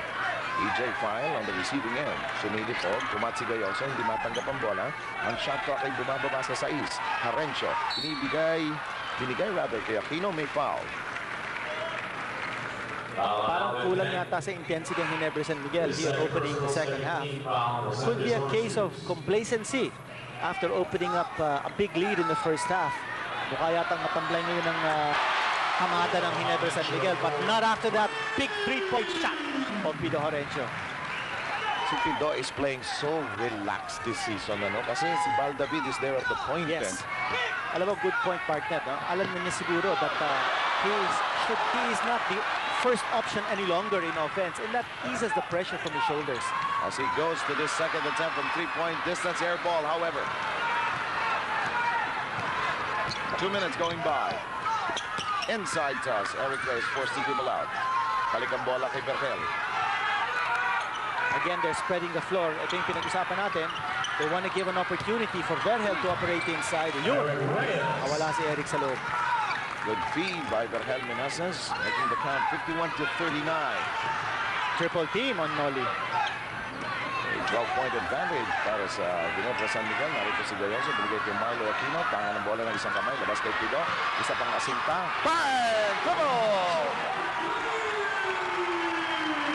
EJ File on the receiving end. Sumilip o, tumatsigay also, hindi matanggap ang bola. Ang shot clock ay bumababa sa 6. Harencio, binigay rather kay Aquino, may foul. Parang kulang yata sa intensity ng Ginebra San Miguel here opening the second half. Could be a case of complacency after opening up a big lead in the first half. Mukha yatang matamblay ngayon ng hamada ng Ginebra San Miguel, but not after that big three-point shot of Pido Horencio. Si Pido is playing so relaxed this season, ano? Kasi si Baldavid is there at the point. Yes. Alam mo, good point, partner. No? Alam niya siguro that he is not the first option any longer in offense, and that eases the pressure from his shoulders. As he goes to this second attempt from three-point distance, air ball, however. 2 minutes going by. Inside toss. Eric Reyes forced to dribble out. Balik ang bola kay Berhel. Again, they're spreading the floor. Ito yung pinag-usapan natin. They want to give an opportunity for Berhel to operate inside. Yun! Nawala si Eric sa loob. Good feed by Berhel Meneses, making the count 51-39. Triple team on Noli. A 12-point advantage para sa Ginebra San Miguel. Narito si Gayoso, binigay kay Marlo Aquino. Tangan ng bola ng isang kamay. Labas kay Pido. Isa pang asinta. Bang! Double!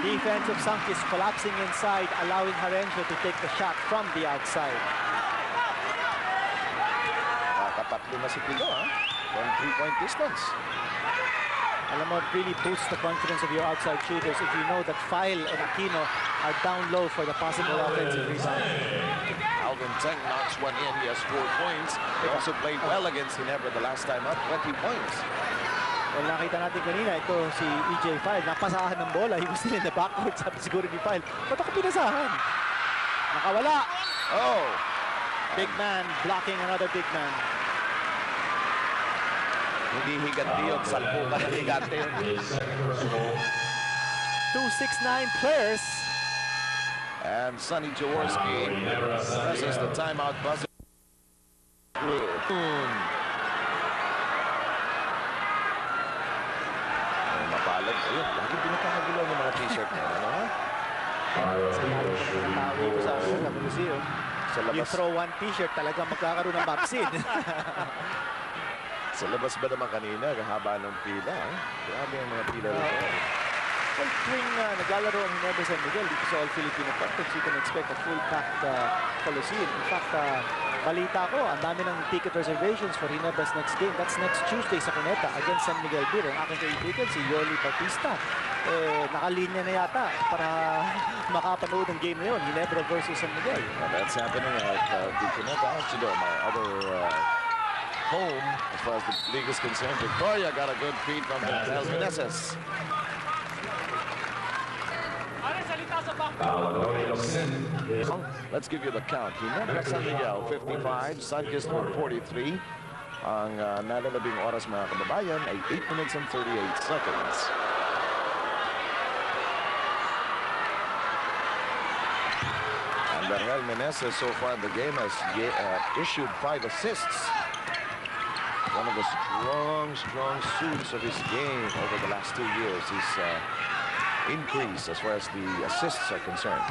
Defense of Sunkist collapsing inside, allowing Harencio to take the shot from the outside. Nakatatlo na si Pido, ha? From 3-point distance. Alam mo, it really boosts the confidence of your outside shooters if you know that File and Aquino are down low for the possible offensive rebound. Alvin Teng knocks one in. He has 4 points. They also played well against Ginebra the last time up, 20 points. Well, nakita natin kanina, ito si EJ File, napasahan ng bola. He was still in the backcourt. Sabi siguro ni File, ba't ako pinasahan? Nakawala. Oh! Big man blocking another big man. Hindi higante yun. Salpukan ng higante yun. 2-6-9 players. And Sonny Jaworski presses the timeout buzzer. Mapalad. Ayun, lagi pinakakagulo ng mga t-shirt na yun, ano? You throw one t-shirt, talagang magkakaroon ng vaccine. Sa labas ba naman kanina, kahaba ng pila, eh? Grabe ang mga pila rito. Well, tuwing naglalaro ang Ginebra San Miguel dito sa All-Filipino Conference, you can expect a full-packed Coliseum. In fact, balita ko, ang dami ng ticket reservations for Ginebra's next game. That's next Tuesday sa Cuneta against San Miguel Beer. Ang aking kaibigan, si Yoli Bautista. Nakalinya na yata para makapanood ng game na yun. Ginebra versus San Miguel. That's happening at the Cuneta Outdoor, my other home as far as the league is concerned. Victoria got a good feed from El Meneses. Let's give you the count. Ginebra San Miguel 55, Sunkist 43. Ang nalalabing oras mga kababayan ay 8 minutes and 38 seconds. And El Meneses so far in the game has issued 5 assists. One of the strong suits of his game over the last 2 years. He's increase as far as the assists are concerned.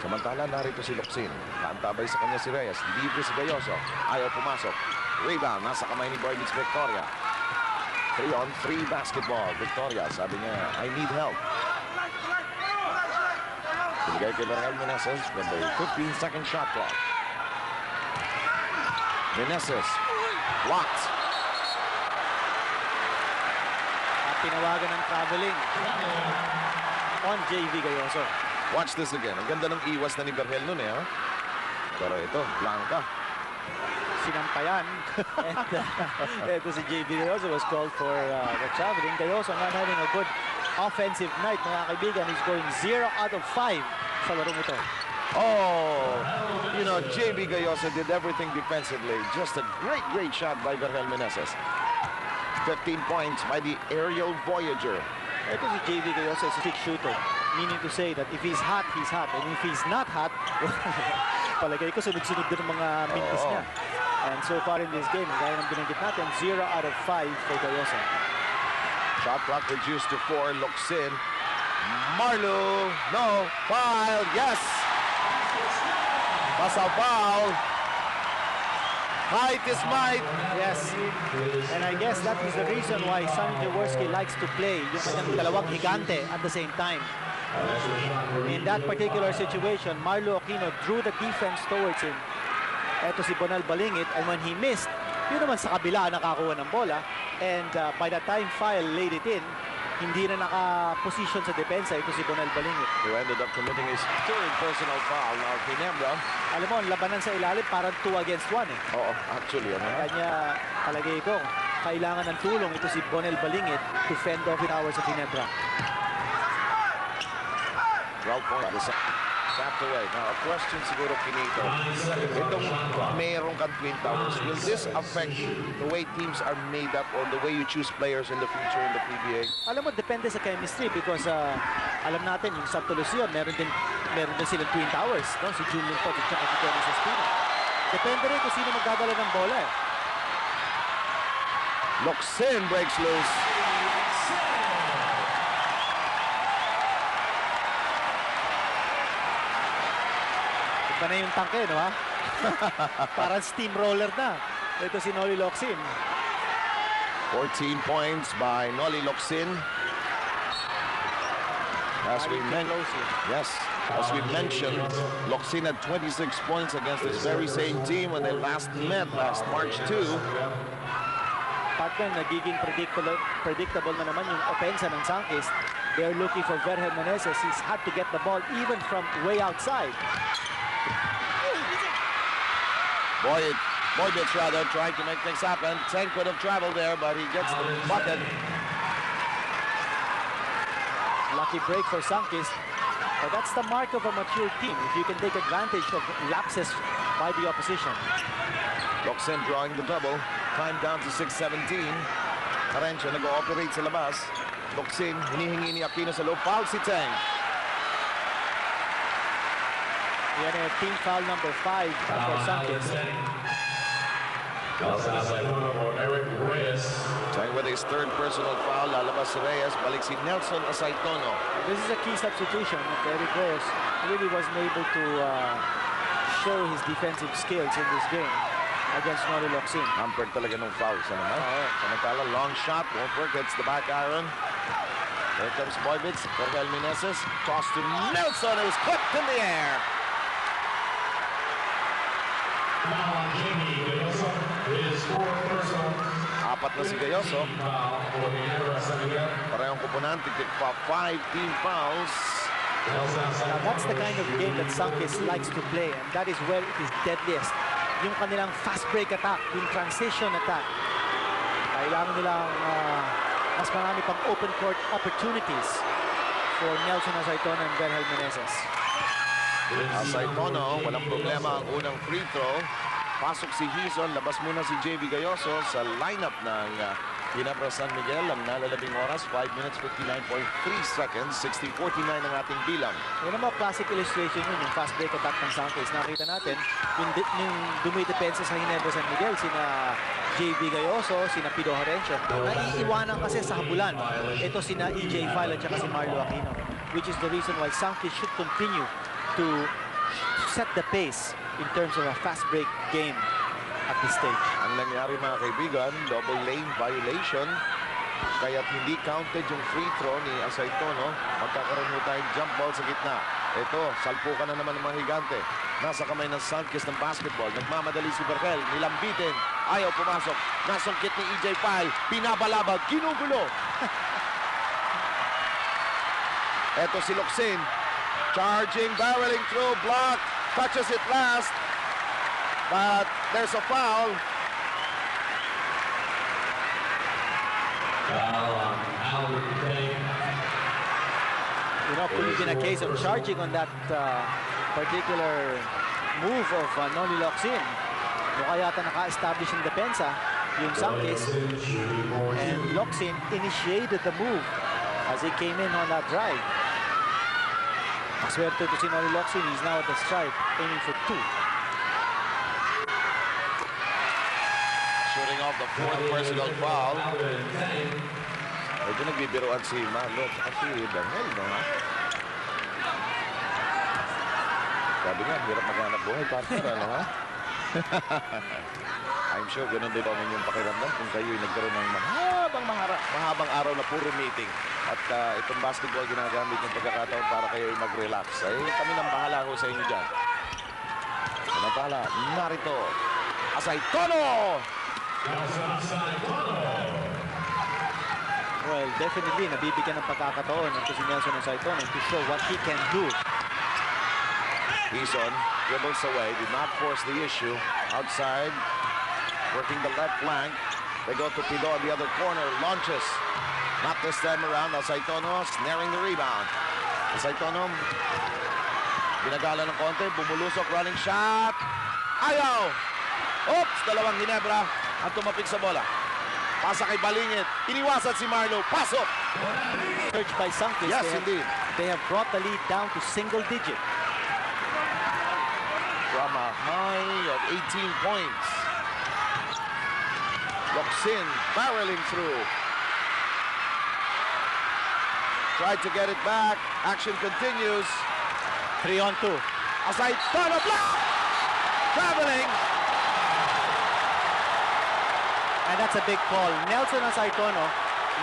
Samantala, narito si Locsin. Naantabay sa kanya si Reyes. Libre si Gayoso. Ayaw pumasok. Rebound. Nasa kamay ni Boybits Victoria. 3-on-3 basketball. Victoria, sabi niya, I need help. Binigay kay Berhel Meneses with the 15-second shot clock. Meneses. Blocked. At tinawagan ng traveling on JV Gayoso. Watch this again. Ang ganda ng iwas na ni Berhel nun ha. Pero ito, blanca. Sinampayan. Ito si JV Gayoso was called for the traveling. Gayoso not having a good offensive night, mga kaibigan. He's going 0 out of 5 sa larong ito. Oh, you know, JV Gayoso did everything defensively. Just a great shot by Berhel Meneses. 15 points by the aerial Voyager. Ito si JV Gayoso is a six shooter. Meaning to say that if he's hot, he's hot. And if he's not hot, palagay ko sunod-sunod din ang mga mintis niya. And so far in this game, gaya ng binanggit natin, 0 out of 5 for Gayoso. Shot clock reduced to 4. Locsin. Marlo. No. Foul. Yes. Pasaw foul. Height is might. Yes. And I guess that is the reason why Sonny Jaworski likes to play yung kanyang dalawang higante at the same time. In that particular situation, Marlo Aquino drew the defense towards him. Ito si Bonal Balingit, and when he missed, yun naman sa kabila nakakuha ng bola. And by the time File laid it in, hindi na naka-position sa depensa ito si Bonal Balingit. Who ended up committing his third personal foul. Now, Ginebra. Alam mo, labanan sa ilalim parang 2 against 1 eh. Oo, actually. Kanya, palagay ko, kailangan ng tulong ito si Bonal Balingit to fend off the towers of Ginebra. 12 points. Tapped away. Now, a question siguro kinito. Itong mayroong kang Twin Towers, will this affect the way teams are made up or the way you choose players in the future in the PBA? Alam mo, depende sa chemistry because alam natin, yung Santo Lucio, meron din silang Twin Towers, no? Si Julian Pot at saka si Dennis Espino. Depende rin kung sino magdadala ng bola eh. Locsin breaks loose. Iba na yung tangke, no ha? Parang steamroller na. Ito si Noli Locsin. 14 points by Noli Locsin. As we mentioned, Locsin had 26 points against this very same team when they last met last March 2. Pagka nagiging predictable na naman yung opensa ng Sunkist, they're looking for Berhel Meneses. He's had to get the ball even from way outside. Boybits rather trying to make things happen. Tank could have traveled there, but he gets the bucket. Lucky break for Sunkist. But that's the mark of a mature team, if you can take advantage of lapses by the opposition. Locsin drawing the double. Time down to 6:17. Arencio nag-ooperate sa labas. Locsin, hinihingi ni Aquino sa loob. Foul si Tang. Yan ay team foul number 5 for Sunkist. Tang with his third personal foul. Lalabas si Reyes. Balik si Nelson Asaitono. This is a key substitution. Eric Reyes really wasn't able to show his defensive skills in this game against Noli Locsin. Hampered talaga ng foul sa naman. Samantala, long shot. Won't work. Hits the back iron. There comes Boybits. Berhel Meneses. Toss to Nelson. It was clipped in the air. Apat na si Gayoso. Parehong kupunan, tigpa 5 team fouls. Now, that's the kind of game that Sunkist likes to play, and that is where it is deadliest. Yung kanilang fast break attack, yung transition attack. Kailangan nilang mas marami pang open court opportunities for Nelson Azaitono and Berhel Meneses. Azaitono, walang problema ang unang free throw. Pasok si Hizon, labas muna si JV Gayoso sa lineup ng Ginebra San Miguel. Ang nalalabing oras, 5 minutes, 59.3 seconds, 60-49 ang ating bilang. Yan ang mga classic illustration yun, yung fast break attack ng Sunkist. Nakita natin yung dumidepensa sa Ginebra San Miguel, sina JV Gayoso, sina Pido Horencio. Naiiwanan kasi sa habulan. Ito sina EJ File at saka si Marlo Aquino, which is the reason why Sunkist should continue to set the pace in terms of a fast break game at this stage. Ang nangyari mga kaibigan, double lane violation. Kaya't hindi counted yung free throw ni Azaitono. Magkakaroon mo tayong jump ball sa gitna. Ito, salpukan na naman ng mga higante. Nasa kamay ng Sunkist ng basketball. Nagmamadali si Berhel, nilambitin. Ayaw pumasok. Nasungkit ni EJ File. Binabalabag, ginugulo. Ito si Locsin. Charging, barreling through, block. Touches it last. But there's a foul. You know, could have been a case of charging on that particular move of Noli Locsin. Mukha yata naka-establish yung depensa, yung Sunkist. And Locsin initiated the move as he came in on that drive. Maswerte to si Noli Locsin. He's now at the stripe, aiming for 2. Shooting off the fourth personal foul. Medyo nagbibiruan si Marlo at si Berhel, no? Sabi nga, hirap maghanap buhay, partner, ano ha? I'm sure ganun din naman yung pakiramdam kung kayo'y nagkaroon ng mahabang araw na puro meeting. At itong basketball ginagamit yung pagkakataon para kayo'y mag-relax. Ay, kami nang bahala ko sa inyo dyan. Samantala, narito, Azaitono! Well, definitely, nabibigyan ng pagkakataon ito si Nelson Azaitono to show what he can do. Hizon dribbles away, did not force the issue. Outside, working the left flank. They go to Pido on the other corner, launches. Not this time around, Azaitono snaring the rebound. Azaitono, binagala ng konti, bumulusok, running shot. Ayaw! Oops! Dalawang Ginebra ang tumapik sa bola. Pasa kay Balingit. Iniwasan si Marlo. Pasok! Urged by Sunkist. Yes, indeed. They have brought the lead down to single digit. From a high of 18 points. Locsin barreling through. Tried to get it back. Action continues. 3-on-2. Azaitono block! Traveling. And that's a big call. Nelson Azaitono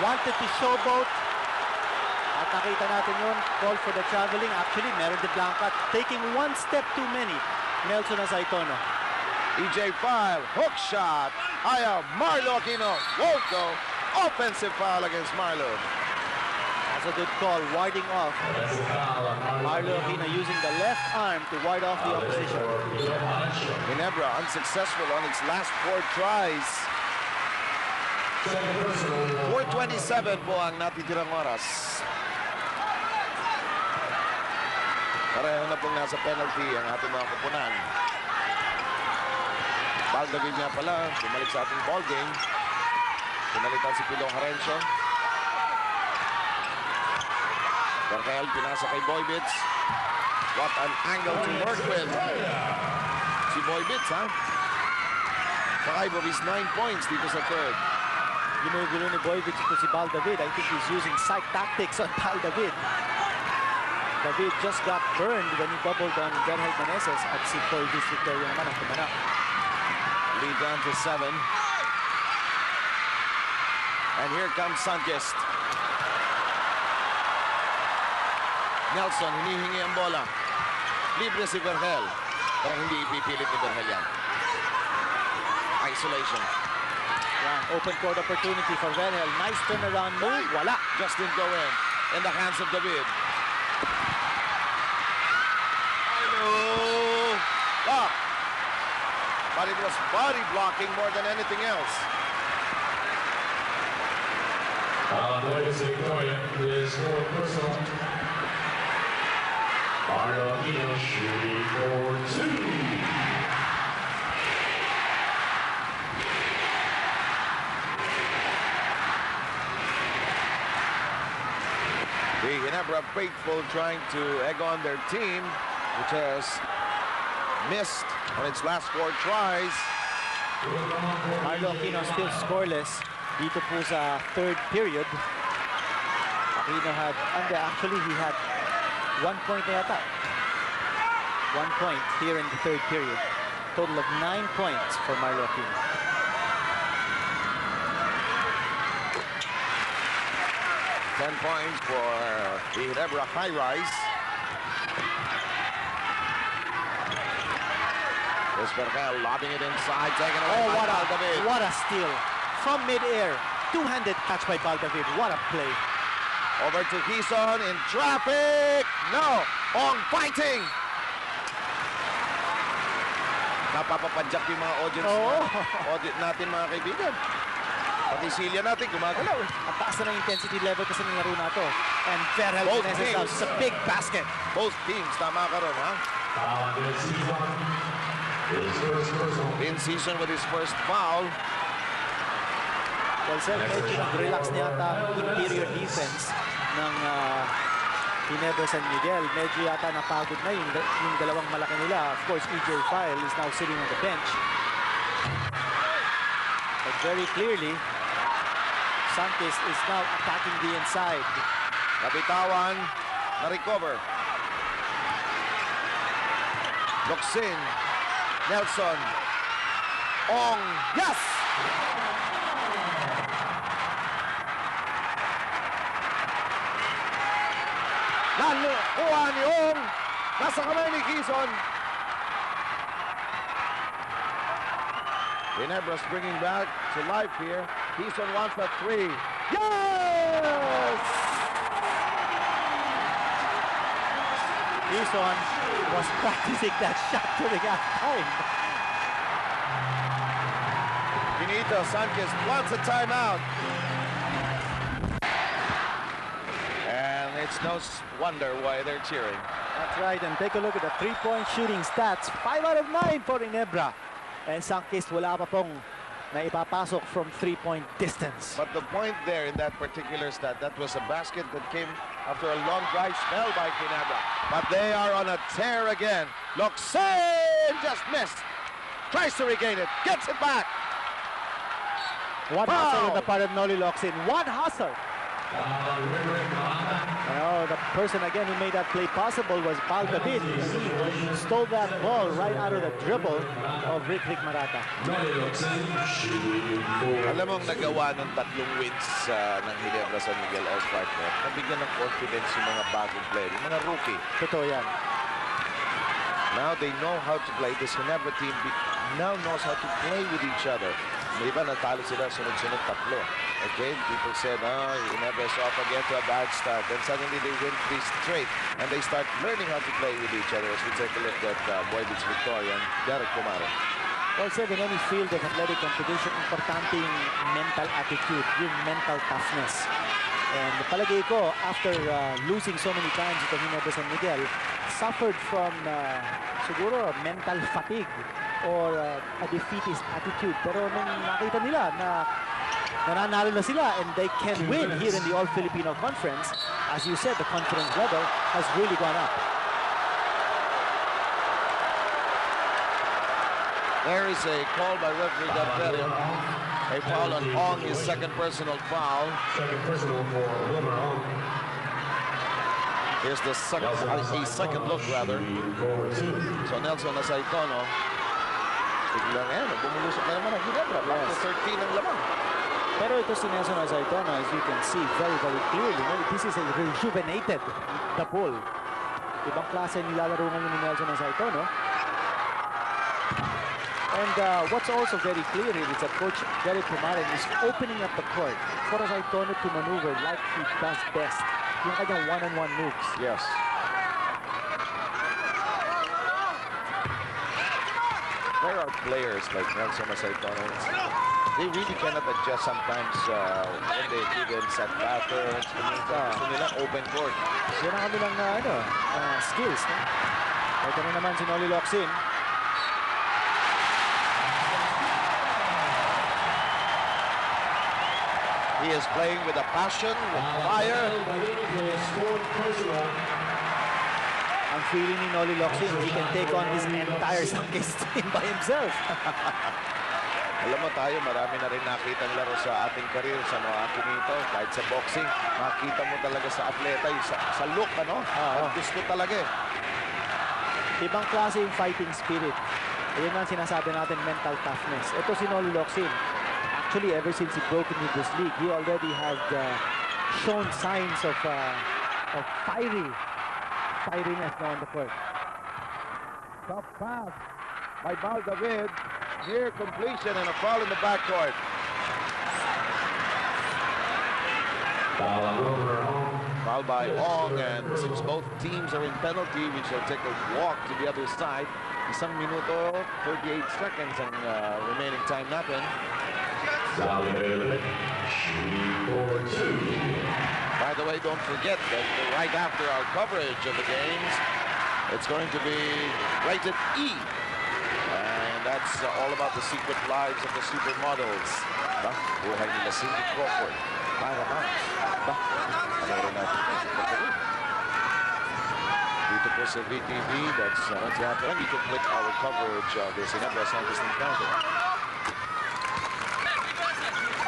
wanted to showboat. At nakita natin yun, call for the traveling. Actually, meron de Blanca taking one step too many. Nelson Azaitono. EJ File, hook shot. Ayaw, Marlo Aquino won't go. Offensive foul against Marlo. That's a good call, warding off. Marlo Aquino using the left arm to ward off the opposition. Ginebra unsuccessful on its last 4 tries. 4:27 po ang natitirang oras. Pareho na pong nasa penalty ang ating mga kupunan. Baldavid niya pala, bumalik sa ating ball game. Pinalitan si Pilo Harencio. Berhel pinasa kay Boybits. What an angle to work with. Si Boybits, ha? 5 of his 9 points dito sa third. Ginugulo ni Boyvich ito si Baldavid. I think he's using psych tactics on Baldavid. David just got burned when he doubled on Berhel Meneses at si Boyvich Victoria naman ang tumanak. Lead down to 7. And here comes Sunkist. Nelson, hinihingi ang bola. Libre si Berhel. Pero hindi ipipilit ni Berhel yan. isolation. Yeah, open court opportunity for Venel. Nice turnaround move. Wala. Just didn't go in the hands of David. Block. But it was body blocking more than anything else. Athletic Victoria is for personal. Filipino shooting for 2. The Ginebra faithful trying to egg on their team, which has missed on its last 4 tries. Marlo Aquino still scoreless dito po sa third period. Aquino had, actually he had 1 point na yata. 1 point here in the third period. Total of 9 points for Marlo Aquino. $10 points for the Ginebra high rise. Espercal lobbing it inside, taken away by Baldavid. What a steal. From mid-air, two-handed catch by Baldavid. What a play. Over to Quezon in traffic. No, Ong fighting. Napapapadyak yung mga audience, audience natin, mga kaibigan. Pati silya natin gumagalaw. Ang taas na ng intensity level kasi ng laro na to. And Verhel Both finesses out. teams. It's a big basket. Both teams, tama ka ron, ha? In season with his first foul. Well, sir, medyo nag-relax niya yata ang interior defense ng Ginebra San Miguel. Medyo yata napagod na yung dalawang malaki nila. Of course, EJ File is now sitting on the bench. But very clearly, Sunkist is now attacking the inside. Kapitawan, na-recover. Loksin, Nelson, Ong, yes! Kuha ni Ong, nasa kamay ni Quezon. Ginebra's bringing back to life here. Quezon wants that 3. Yes! Quezon was practicing that shot during halftime. Benito Sunkist wants a timeout. And it's no wonder why they're cheering. That's right, and take a look at the three-point shooting stats. 5 out of 9 for Ginebra. And Sunkist wala pa pong naipapasok from 3-point distance. But the point there in that particular stat, that was a basket that came after a long dry spell by Ginebra. But they are on a tear again. Loksin just missed. Tries to regain it, gets it back. What hustle on the part of Noli Loksin. What hustle! The person again who made that play possible was Baldavid. He stole that ball right out of the dribble of Rick Marata. Alam mong nagawa ng 3 wins ng Ginebra San Miguel as partner. Nabigyan ng confidence yung mga bagong player, yung mga rookie. Totoo yan. Now they know how to play. This Ginebra team now knows how to play with each other. May iba natalo sila sunod-sunod 3. Okay, people said, Ginebra is off again to a bad start. Then suddenly they win 3 straight. And they start learning how to play with each other. As we take a look at Boy Beach Victoria and Derek Kumaro. Well, sir, in any field of athletic competition, importante yung mental attitude, yung mental toughness. And palagay ko, after losing so many times ito Ginebra San Miguel, suffered from siguro mental fatigue or a defeatist attitude. Pero nung nakita nila na nananalo na sila and they can win here in the All-Filipino Conference, as you said, the confidence level has really gone up. There is a call by referee Garberio. A foul on Ong, his second personal foul. Second personal for Wilmer Ong. Here's the second look rather. So Nelson Nasaitono. Biglang bumulusok na naman ang Ginebra. Back to 13 ang lamang. Pero ito si Nelson Nasaitono, as you can see very, very clearly, this is a rejuvenated Dapol. Ibang klase nilalaro ngayon ni Nelson Nasaitono. And what's also very clear here is that Coach Derek Pumarin is opening up the court for Saitono to maneuver like he does best. Yung kanyang one-on-one moves. Yes. There are players like Nelson Saitono. They really cannot adjust sometimes when they give set patterns. Gusto nila open court. Yan ang kanilang skills. No? Ito na naman si Noli Locsin. He is playing with a passion, with fire. Ang feeling ni Noli Locsin, he can take on his entire Sunkist team by himself. Alam mo tayo, marami na rin nakitang laro sa ating career sa mga kinito. Kahit sa boxing, makita mo talaga sa atleta, sa look, ano? Gusto talaga eh. Ibang klase yung fighting spirit. Ayun ang sinasabi natin, mental toughness. Ito si Noli Locsin. Actually, ever since he broke into this league, he already had shown signs of fieriness now on the court. Top pass by Bal David. Near completion and a foul in the backcourt. Foul by Ong, and since both teams are in penalty, we shall take a walk to the other side. Isang minuto, 38 seconds ang remaining time natin. By the way, don't forget that right after our coverage of the games, it's going to be rated E. And that's all about the secret lives of the supermodels. Buhay nila Cindy Crawford. Para Banks. Ano natin? Dito po sa VTV, that's Anya Jaclyn. You can click our coverage of the Ginebra Sunkist encounter.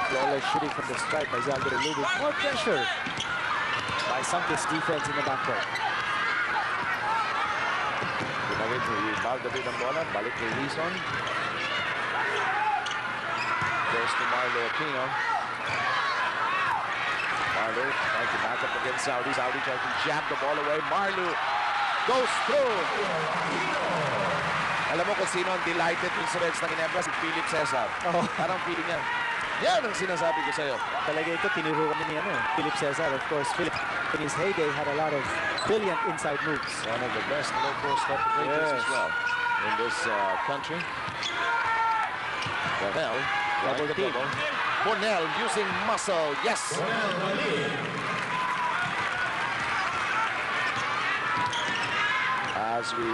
Flawless shooting from the stripe by Zaldo Lubin. More pressure by Sunkist defense in the backcourt. Ginawin ni Bal David ang bola. Balik ni Lison. Goes to Marlo Aquino. Marlo trying to back up against Saudi. Saudi trying to jab the ball away. Marlo goes through. Alam mo kung sino ang delighted in sa Reds ng Ginebra? Si Philip Cesar. Parang feeling niya. Yan ang sinasabi ko sa'yo. Talaga ito, tinuro kami ni Philip Cesar. Of course, Philip, in his heyday, had a lot of brilliant inside moves. One of the best low-post operators as well in this country. Cornell, double team. Cornell using muscle. Yes. As we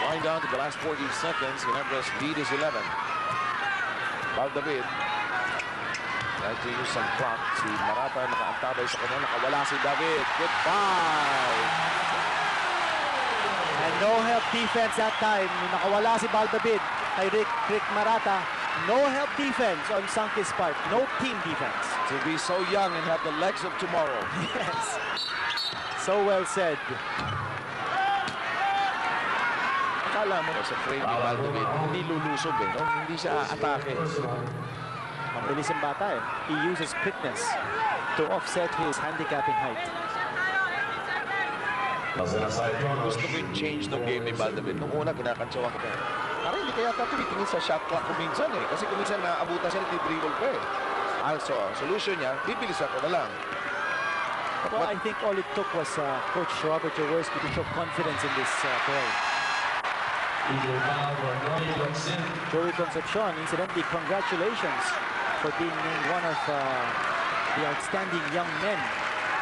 wind down to the last 40 seconds, Ginebra's lead is 11. Bal David. Trying to use some clock. Si Marata nakaantabay sa kanya. Nakawala si David. Goodbye. And no help defense that time. Nakawala si Bal David kay Rick Marata. No help defense on Sunkist part. No team defense. To be so young and have the legs of tomorrow. Yes. So well said. Akala mo sa frame ni Bal David, hindi lulusob eh. No? Hindi siya atake. Ang bilis ng bata eh. He uses quickness to offset his handicapping height. Gusto ko yung change ng game ni Bal David. Nung una, kinakantsawa ko pa. Parang hindi kaya tumitingin sa shot clock kuminsan eh. Kasi kuminsan naabutan siya, nag-dribble pa eh. Also, solution niya, bibilis ako na lang. Well, I think all it took was Coach Robert Jaworski to show confidence in this boy. Joey Concepcion, incidentally, congratulations for being named one of the outstanding young men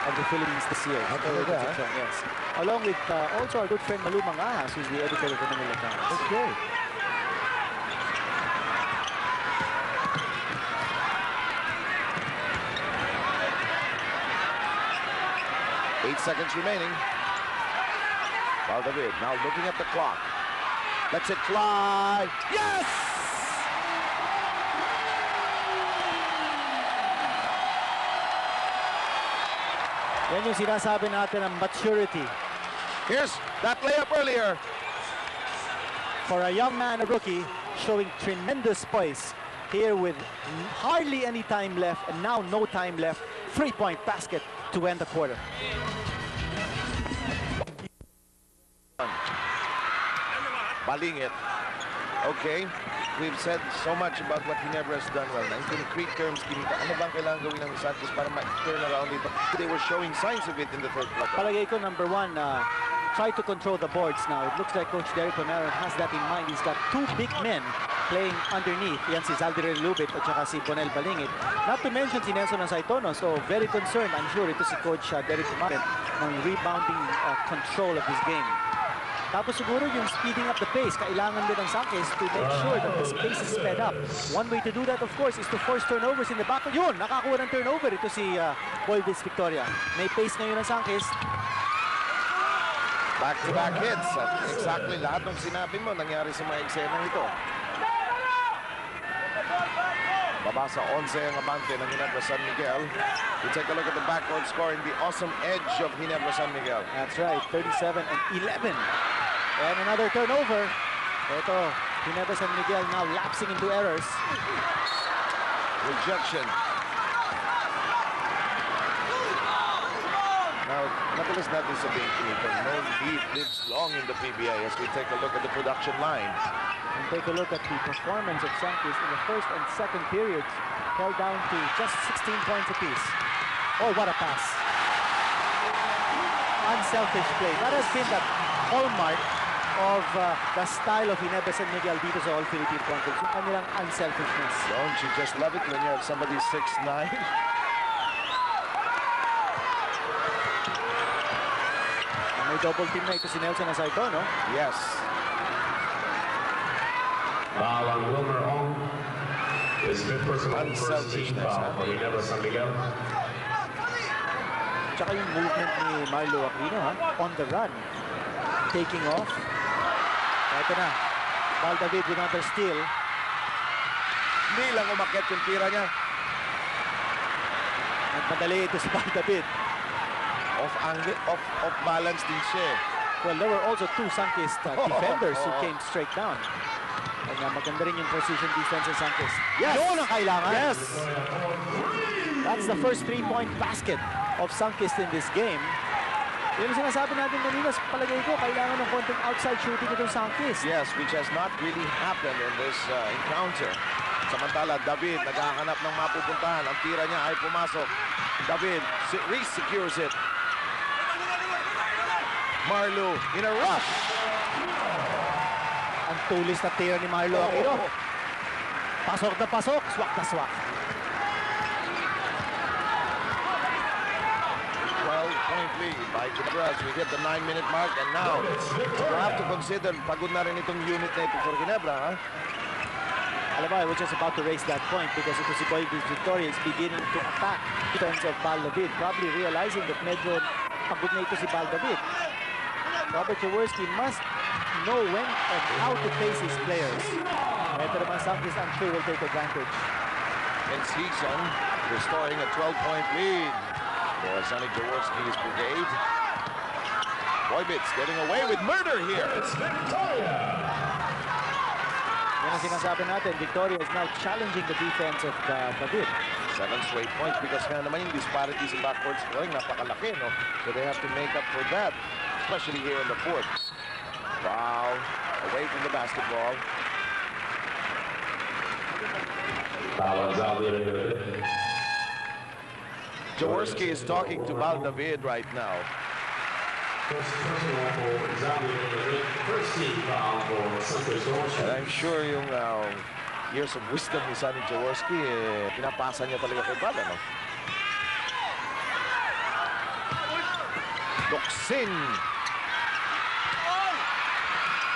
of the Philippines this year. Yes. Along with also our good friend Malu Mangahas, who's the editor of the Manila Times. That's great. Eight seconds remaining. Bal David now looking at the clock. Lets it fly. Yes! Yan yung sinasabi natin ng maturity. Here's that layup earlier. For a young man, a rookie, showing tremendous poise here with hardly any time left, and now no time left. 3-point basket to end the quarter. Balingit. Okay. we've said so much about what Ginebra has done well. In concrete terms, Kinita, ano bang kailangan gawin ng Sunkist para ma-turn around dito? They were showing signs of it in the third quarter. Palagay ko, number one, try to control the boards now. It looks like Coach Derek Romero has that in mind. He's got two big men playing underneath. Yan si Zaldiray Lubit at saka si Bonel Balingit. Not to mention si Nelson Saitono. So very concerned, I'm sure, ito si Coach Derek Romero ng rebounding control of this game. Tapos siguro yung speeding up the pace. Kailangan din ng Sunkist to make sure that the pace is sped up. One way to do that, of course, is to force turnovers in the back. Yun, nakakuha ng turnover. Ito si Boyvis Victoria. May pace ngayon ng Sunkist. Back-to-back hits. At exactly lahat ng sinabi mo nangyari sa mga eksenang ito. Baba sa 11 ang abante ng Ginebra San Miguel. We take a look at the backcourt score in the awesome edge of Ginebra San Miguel. That's right, 37 and 11. And another turnover. Ito, Ginebra San Miguel now lapsing into errors. Rejection. Now, madalas natin sabihin Kinito, no lead lives long in the PBA as we take a look at the production line. And take a look at the performance of Sunkist in the first and second periods. Held down to just 16 points apiece. Oh, what a pass. Unselfish play. That has been the hallmark of the style of Ginebra San Miguel dito sa All-Philippine Conference. Yung kanilang unselfishness. Don't you just love it when you have somebody 6'9"? May double team na ito si Nelson Saitono. Yes. Foul on Wilmer Ong. His fifth personal first team foul for Ginebra San Miguel. Tsaka yung movement ni Marlo Aquino, on the run. Taking off. Ito na. Val David with another steal. Hindi lang umakyat yung tira niya. Nagmadali ito si Val David. Off balance din siya. Well, there were also two Sunkist defenders who came straight down. And maganda rin yung precision defense ng Sunkist. Yes! Yun ang kailangan. Yes! That's the first three-point basket of Sunkist in this game. Yung sinasabi natin kanina, palagay ko, kailangan ng konting outside shooting itong Sunkist. Yes, which has not really happened in this encounter. Samantala, David naghahanap ng mapupuntahan. Ang tira niya ay pumasok. David re-secures it. Marlo in a rush. Ang tulis na tira ni Marlo Aquino. Pasok na pasok, swak na swak. 12-point lead by Ginebra as we hit the 9-minute mark. And now, we'll have to consider pagod na rin itong unit na ito for Ginebra. Huh? Alam mo, I was just about to raise that point because ito si Boyvis Victoria is beginning to attack defense of Val David, probably realizing that medyo pagod na ito si Val David. Robert Jaworski must know when and how to face his players. Ito naman Sunkist, I'm sure, will take advantage. And season restoring a 12-point lead for Sonny Jaworski's brigade. Boybits getting away with murder here. It's Victoria. Yan ang sinasabi natin, Victoria is now challenging the defense of David. 7 straight points because kaya naman yung disparities in backcourt scoring napakalaki, no? So they have to make up for that, especially here in the fourth. Wow, away from the basketball. Jaworski is talking to Val David right now. And I'm sure yung years of wisdom ni Sonny Jaworski, pinapasa niya talaga kay Val, ano? Doksin.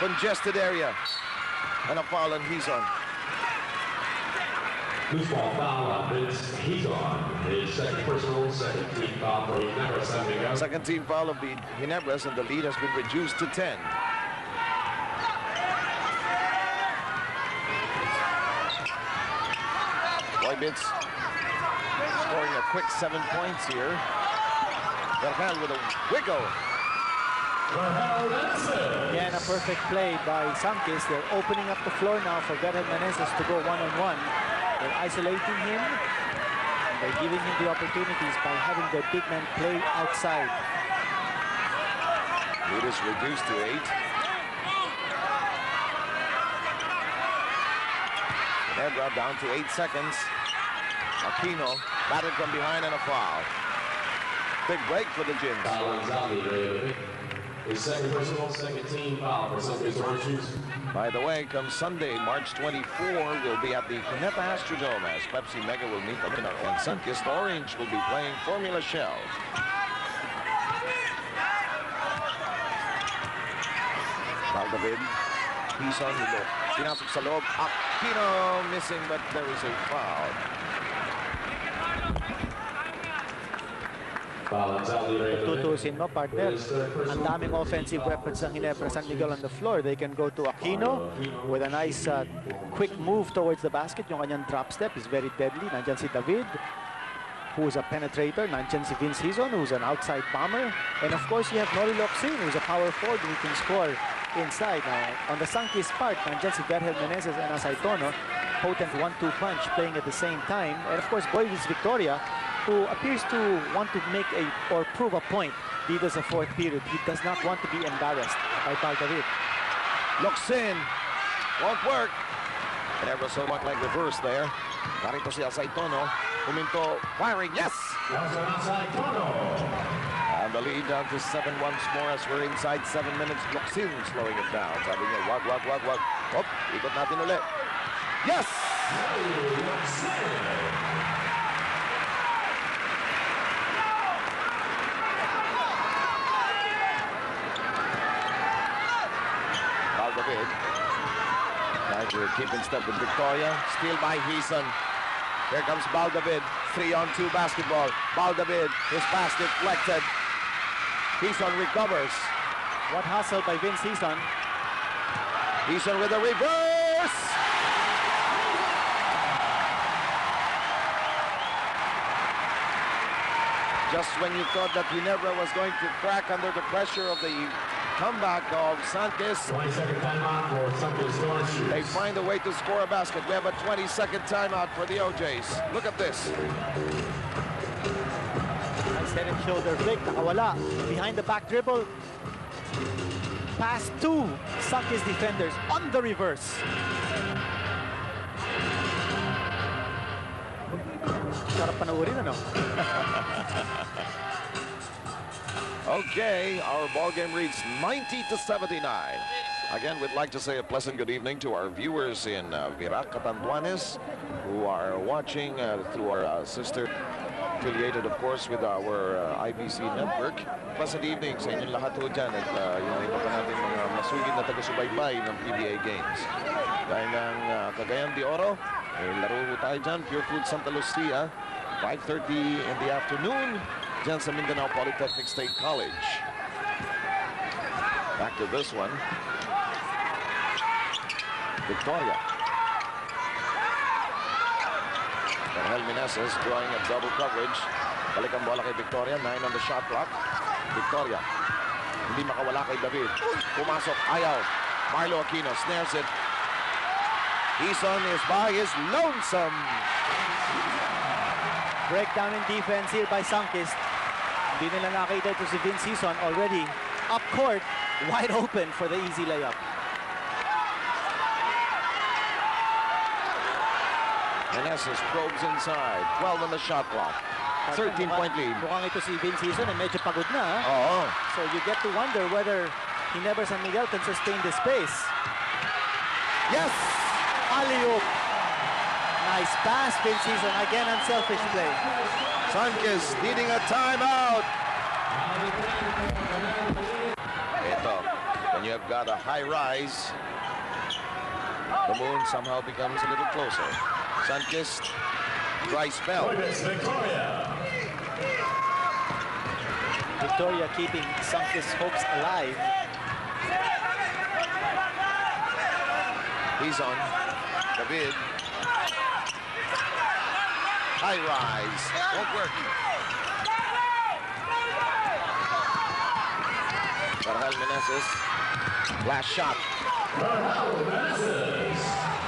Congested area. And a foul on Hizon. Loose ball foul on Vince. He's on his second personal, second team foul for Ginebra San Miguel. Second team foul of the Ginebras, and the lead has been reduced to 10. Boybits scoring a quick 7 points here. Verhel with a wiggle. Again, a perfect play by Sunkist. They're opening up the floor now for Verhel Meneses to go one-on-one. They're isolating him. And they're giving him the opportunities by having their big men play outside. Lead is reduced to 8. Ginebra down to 8 seconds. Aquino batted from behind and a foul. Big break for the Gins. His second personal, second team foul for Sunkist Orange Juice. By the way, come Sunday, March 24, we'll be at the Ginebra Astrodome as Pepsi Mega will meet up, and Sunkist Orange will be playing Formula Shell. David, he's on the look. Pinasok sa loob. Aquino missing, but there is a foul. Tutusin mo, partner. Ang daming offensive weapons ng Ginebra San Miguel on the floor. They can go to Aquino with a nice quick move towards the basket. Yung kanyang drop step is very deadly. Nandyan si David, who's a penetrator. Nandyan si Vince Hizon, who's an outside bomber. And of course, you have Nori Locsin, who's a power forward who can score inside. Now, on the Sunkist part, nandyan si Berhel Meneses and Saitono, potent 1-2 punch playing at the same time. And of course, Boyvis Victoria, who appears to want to make or prove a point dito sa fourth period. He does not want to be embarrassed by David. Locsin won't work. Never so much like reverse there. Narito si Saitono. Huminto, firing, yes! And the lead down to 7 once more as we're inside 7 minutes. Locsin slowing it down. Sabi niya, wag. Hop, ikot natin ulit. Yes! David trying to keep in step with Victoria. Steal by Hizon. Here comes David. 3-on-2 basketball. David, his pass deflected. Hizon recovers. What hustle by Vince Hizon. Hizon with a reverse. Just when you thought that Ginebra was going to crack under the pressure of the comeback of Sunkist, 20-second timeout for Sunkist Orange Juice. they find a way to score a basket. We have a 20-second timeout for the OJs. Look at this. Nice head and shoulder flick. Nakawala. Behind the back dribble. Pass to Sunkist defenders on the reverse. Sarap panoorin, ano? Okay, our ball game reads 90-79. Again, we'd like to say a pleasant good evening to our viewers in Virac, Catanduanes, who are watching through our sister, affiliated, of course, with our IBC network. Pleasant evening sa inyong lahat ho dyan at yung iba pa natin mga masugid na taga-subaybay ng PBA games. Dahil ng Cagayan de Oro, laro ho tayo dyan, Pure Food Santa Lucia, 5:30 in the afternoon. Dyan sa Mindanao Polytechnic State College. Back to this one. Victoria. Berhel Meneses drawing a double coverage. Balik ang bola kay Victoria. 9 on the shot clock. Victoria. Hindi makawala kay David. Pumasok. Ayaw. Marlo Aquino snares it. Hizon is by his lonesome. Breakdown in defense here by Sunkist. Hindi nila nakita ito si Vince Hizon already up court, wide open for the easy layup. Meneses probes inside. 12 on the shot clock. 13-point lead. Mukhang ito si Vince Hizon ay medyo pagod na. Oo. So you get to wonder whether Ginebra San Miguel can sustain this pace. Yes! Alley-oop. Nice pass, Vince Hizon. Again, unselfish play. Sunkist needing a timeout. Ito, when you have got a high rise, the moon somehow becomes a little closer. Sunkist, dry spell. Victoria keeping Sunkist hopes alive. He's on. David. High rise. Won't work. Berhel Meneses. Last shot.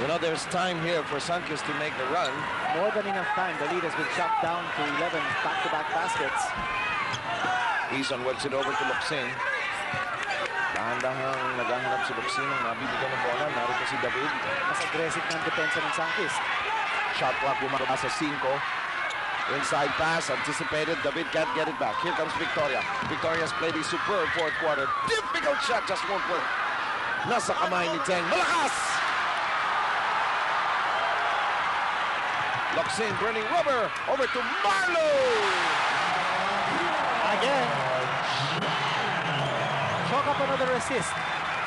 You know, there's time here for Sunkist to make the run. More than enough time. The lead has been chopped down to 11 back-to-back baskets. Hizon whips it over to Locsin. Dahan-dahang naghahanap si Luxin ng mabibigyan ng bola. Narito si David. Mas aggressive ng depensa ng Sunkist. Shot clock bumaba sa 5. Inside pass, anticipated. David can't get it back. Here comes Victoria. Victoria's played a superb fourth quarter. Difficult shot, just won't work. Nasa kamay ni Teng. Malakas! Luxin burning rubber. Over to Marlo! Again. Chalk up another assist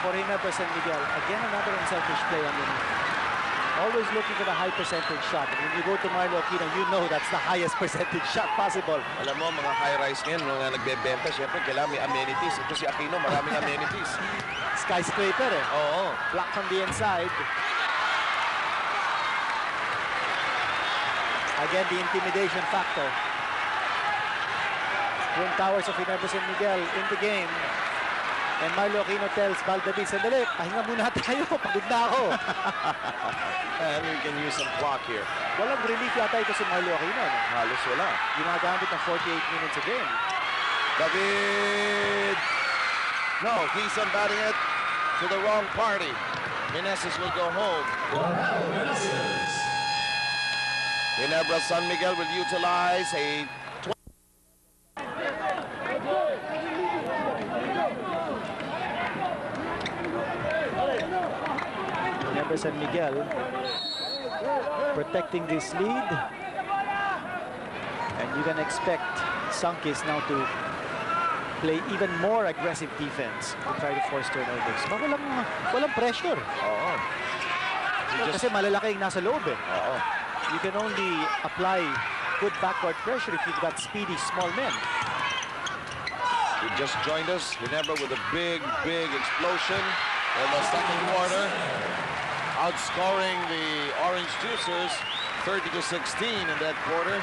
for Ginebra San Miguel. Again, another unselfish play on him. Always looking for the high percentage shot. And when you go to Marlo Aquino, you know that's the highest percentage shot possible. Alam mo, mga high-rise ngayon, mga nagbebenta, syempre, kailangan may amenities. Ito si Aquino, maraming amenities. Skyscraper eh. Oo. Block from the inside. Again, the intimidation factor. Twin towers of Ginebra San Miguel in the game. And Marlo Aquino tells Valdavid, sandali, pahinga muna tayo, pagod na ako. And we can use some clock here. Walang relief yata ito si Marlo Aquino. No? Halos wala. Ginagamit ng 48 minutes a game. David! No, he's batting it to the wrong party. Meneses will go home. Ginebra San Miguel will utilize a Ginebra San Miguel protecting this lead, and you can expect Sunkist now to play even more aggressive defense to try to force turnovers. But walang pressure. Oo. Kasi malalaki yung nasa loob eh. Oo. You can only apply good backcourt pressure if you've got speedy small men. He just joined us. Ginebra with a big explosion in the second quarter, outscoring the Orange Juicers 30-16 in that quarter.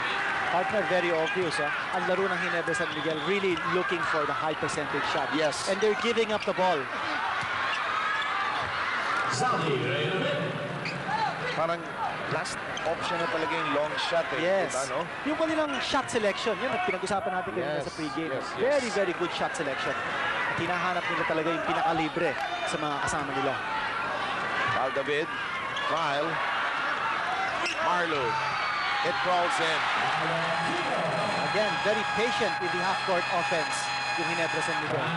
Partner, very obvious. Ang laro ng Ginebra San Miguel really looking for the high percentage shot. Yes. And they're giving up the ball. Parang last option na talaga yung long shot eh. Yes. Diba, no? Yung kanilang shot selection, yun ang pinag-usapan natin kanina sa pregame. Yes. Very good shot selection. At hinahanap nila talaga yung pinakalibre sa mga kasama nila. David, Kyle, Marlo. It crawls in. Again, very patient with the half-court offense yung Ginebra San Miguel.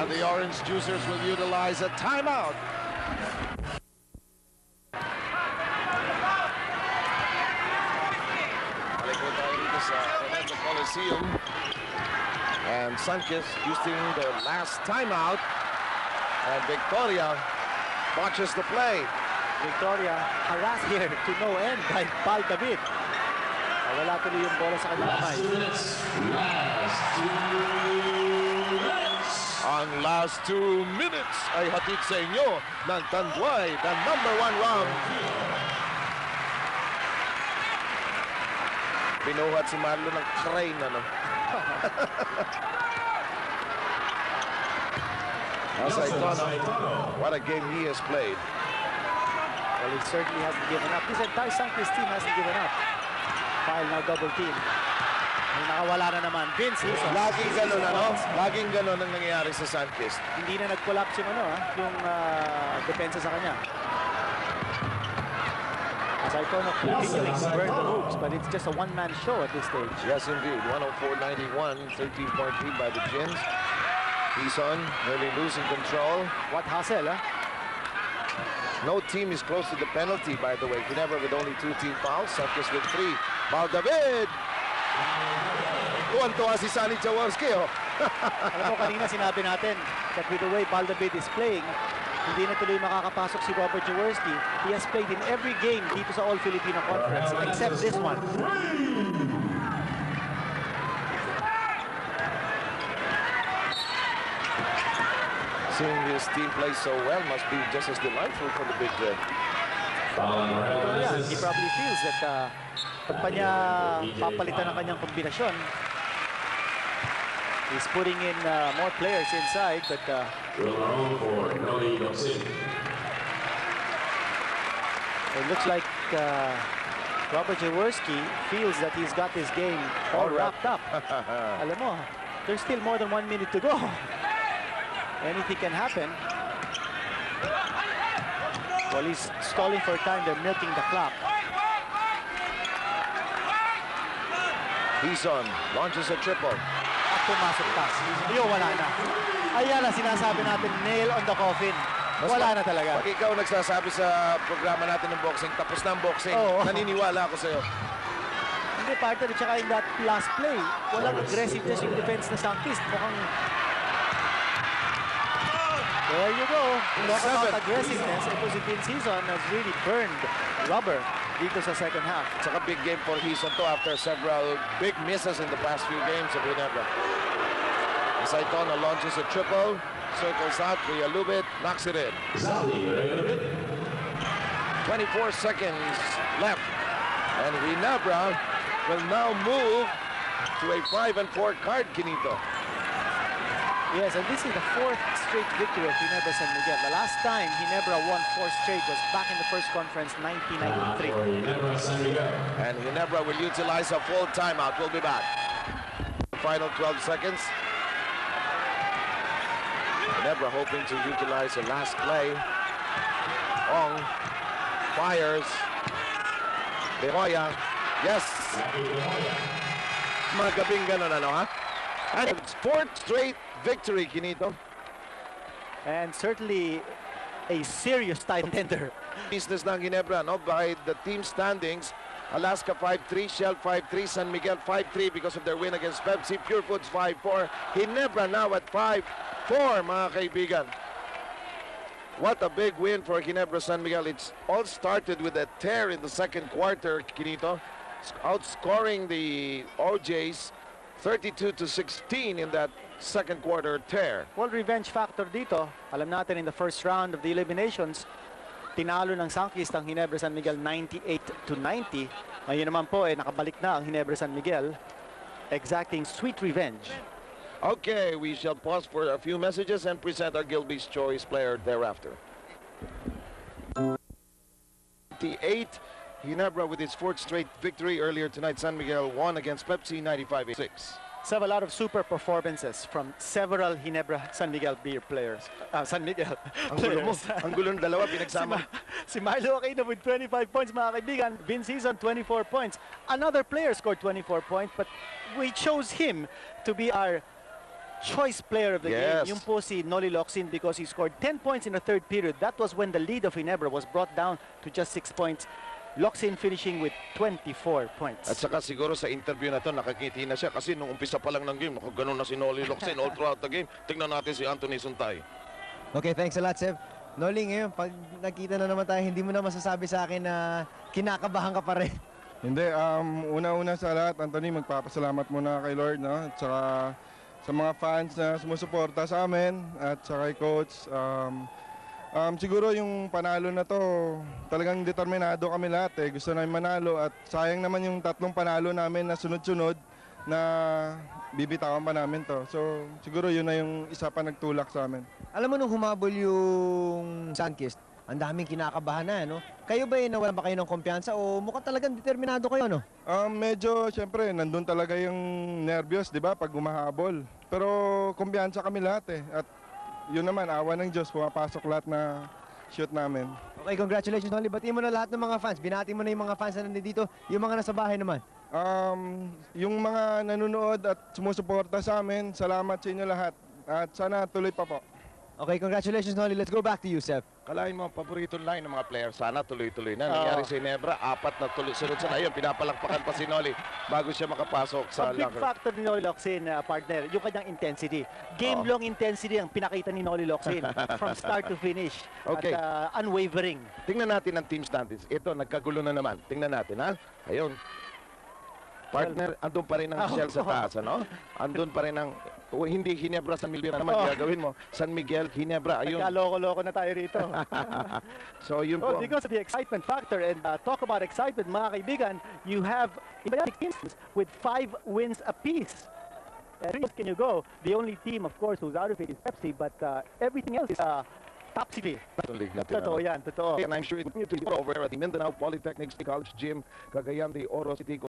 And the Orange Juicers will utilize a timeout. Coliseum, and Sunkist using their last timeout, and Victoria watches the play. Victoria harassed here to no end by Valdavid. Wala tuloy yung bola sa kanyang kamay. Ang last 2 minutes ay hatid sa inyo ng Tanduay, the #1 round. Binuhat si Marlo ng crane, ano? What a game he has played. Well, he certainly hasn't given up. This entire Sunkist team hasn't given up. File now double team. May nakawala na naman. Vince Hilson. Laging ganun, ano? Laging ganun ang nangyayari sa Sunkist. Hindi na nag-collapse yung, yung depensa sa kanya. Saitono continuing to burn the hoops, but it's just a one-man show at this stage. Yes, indeed. 104-91, 13-point lead by the Gins. Hilson nearly losing control. What hustle, huh? No team is close to the penalty, by the way. Ginebra with only 2 team fouls. Sunkist with 3. Valdavid! Tuwan-tuwa si Sonny Jaworski, oh. Alam mo, kanina sinabi natin that with the way Valdavid is playing, hindi na tuloy makakapasok si Robert Jaworski. He has played in every game dito sa All Filipino Conference except this one. Seeing his team play so well must be just as delightful for the Big Red. Yeah, he probably feels that pag pa niya papalitan ang kanyang kombinasyon, he's putting in more players inside, but it looks like Robert Jaworski feels that he's got his game all wrapped up. Alam mo, there's still more than 1 minute to go. anything can happen. While he's stalling for time, they're milking the clock. Hison launches a triple. At pumasok pass. Yung wala na. Ayan na sinasabi natin, nail on the coffin. Wala na talaga. Pag ikaw nagsasabi sa programa natin ng boxing, tapos na ang boxing, naniniwala ako sa'yo. Hindi, partner, at saka in that last play, walang aggressiveness yung defense na Sunkist. Mukhang... There you go. Talk about aggressiveness. Ito si Hison has really burned rubber dito sa second half. Saka big game for Hison to after several big misses in the past few games of Ginebra. Saitona launches a triple, circles out, Villalubit knocks it in. 24 seconds left, and Ginebra will now move to a 5-4 card, Kinito. Yes, and this is the fourth straight victory of Ginebra San Miguel. The last time Ginebra won 4 straight was back in the first conference, 1993. And Ginebra will utilize a full timeout. We'll be back. Final 12 seconds. Ginebra hoping to utilize the last play. Ong fires. De Hoya. Yes. Magabing ganon, ano, ha? And it's fourth straight victory, Kinito. And certainly a serious title contender. Business ng Ginebra, no? By the team standings, Alaska 5-3, Shell 5-3, San Miguel 5-3 because of their win against Pepsi, Pure Foods 5-4. Ginebra now at 5-4, mga kaibigan. What a big win for Ginebra San Miguel. It's all started with a tear in the second quarter, Kinito, outscoring the OJs 32-16 in that second quarter tear. Well, revenge factor dito. Alam natin in the first round of the eliminations, tinalo ng Sunkist ang Ginebra San Miguel 98-90. Ngayon naman po, nakabalik na ang Ginebra San Miguel, exacting sweet revenge. Okay, we shall pause for a few messages and present our Gilby's Choice player thereafter. 88, Ginebra with its fourth straight victory earlier tonight. San Miguel won against Pepsi 95-86. So a lot of super performances from several Ginebra San Miguel beer players. San Miguel Ang gulo mo. players. Ang gulo ng dalawa, pinagsama. Si Milo Aquino with 25 points, mga kaibigan. Vince Hison, 24 points. Another player scored 24 points, but we chose him to be our choice player of the game. Yung po si Noli Locsin because he scored 10 points in the third period. That was when the lead of Ginebra was brought down to just 6 points. Locsin finishing with 24 points. At saka siguro sa interview na to nakakiti na siya kasi nung umpisa pa lang ng game, ganun na si Noli Locsin all throughout the game. Tingnan natin si Anthony Suntay. Okay, thanks a lot, Seb. Noli, ngayon, pag nakita na naman tayo, hindi mo na masasabi sa akin na kinakabahan ka pa rin. Hindi, una-una sa lahat, Anthony, magpapasalamat muna kay Lord, no? At saka sa mga fans na sumusuporta sa amin at saka kay Coach. Siguro yung panalo na to, talagang determinado kami lahat eh. Gusto namin manalo at sayang naman yung tatlong panalo namin na sunod-sunod na bibitawan pa namin to. So siguro yun na yung isa pa nagtulak sa amin. Alam mo nung humabol yung Sunkist, ang daming kinakabahan na, no? Kayo ba nawalan ba kayo ng kumpiyansa o mukhang talagang determinado kayo, no? Medyo, syempre, nandun talaga yung nervyos, di ba, pag humahabol. Pero kumpiyansa kami lahat eh. At yun naman, awa ng Diyos, pumapasok lahat na shoot namin. Okay, congratulations, Noli. Batiin mo na lahat ng mga fans. Binati mo na yung mga fans na nandito, yung mga nasa bahay naman. Yung mga nanonood at sumusuporta sa amin, salamat sa inyo lahat. At sana tuloy pa po. Okay, congratulations, Noli. Let's go back to you, Seth. Kalahin mo, paborito line ng mga player. Sana tuloy-tuloy na. Nangyari sa Ginebra, 4 na sunod sa na yun. Pinapalakpakan pa si Noli bago siya makapasok sa Ang big locker. factor ni Noli Locsin, partner, yung kanyang intensity. Game-long intensity ang pinakita ni Noli Locsin from start to finish. Okay. At unwavering. Tingnan natin ang team standings. Ito, nagkagulo na naman. Tingnan natin, ha? Ayun. Partner, andun pa rin ang Shell sa taas, ano? Andun pa rin ang... hindi Ginebra, San Miguel naman gagawin mo. San Miguel, Ginebra, ayun. Nagkaloko-loko na tayo rito. So, yun po. Because of the excitement factor, and talk about excitement, mga kaibigan, you have teams with 5 wins apiece. Where can you go? The only team, of course, who's out of it is Pepsi, but everything else is top city. Totoo yan, totoo. And I'm sure it will continue to over at the Mindanao Polytechnic College Gym, Cagayan de Oro City.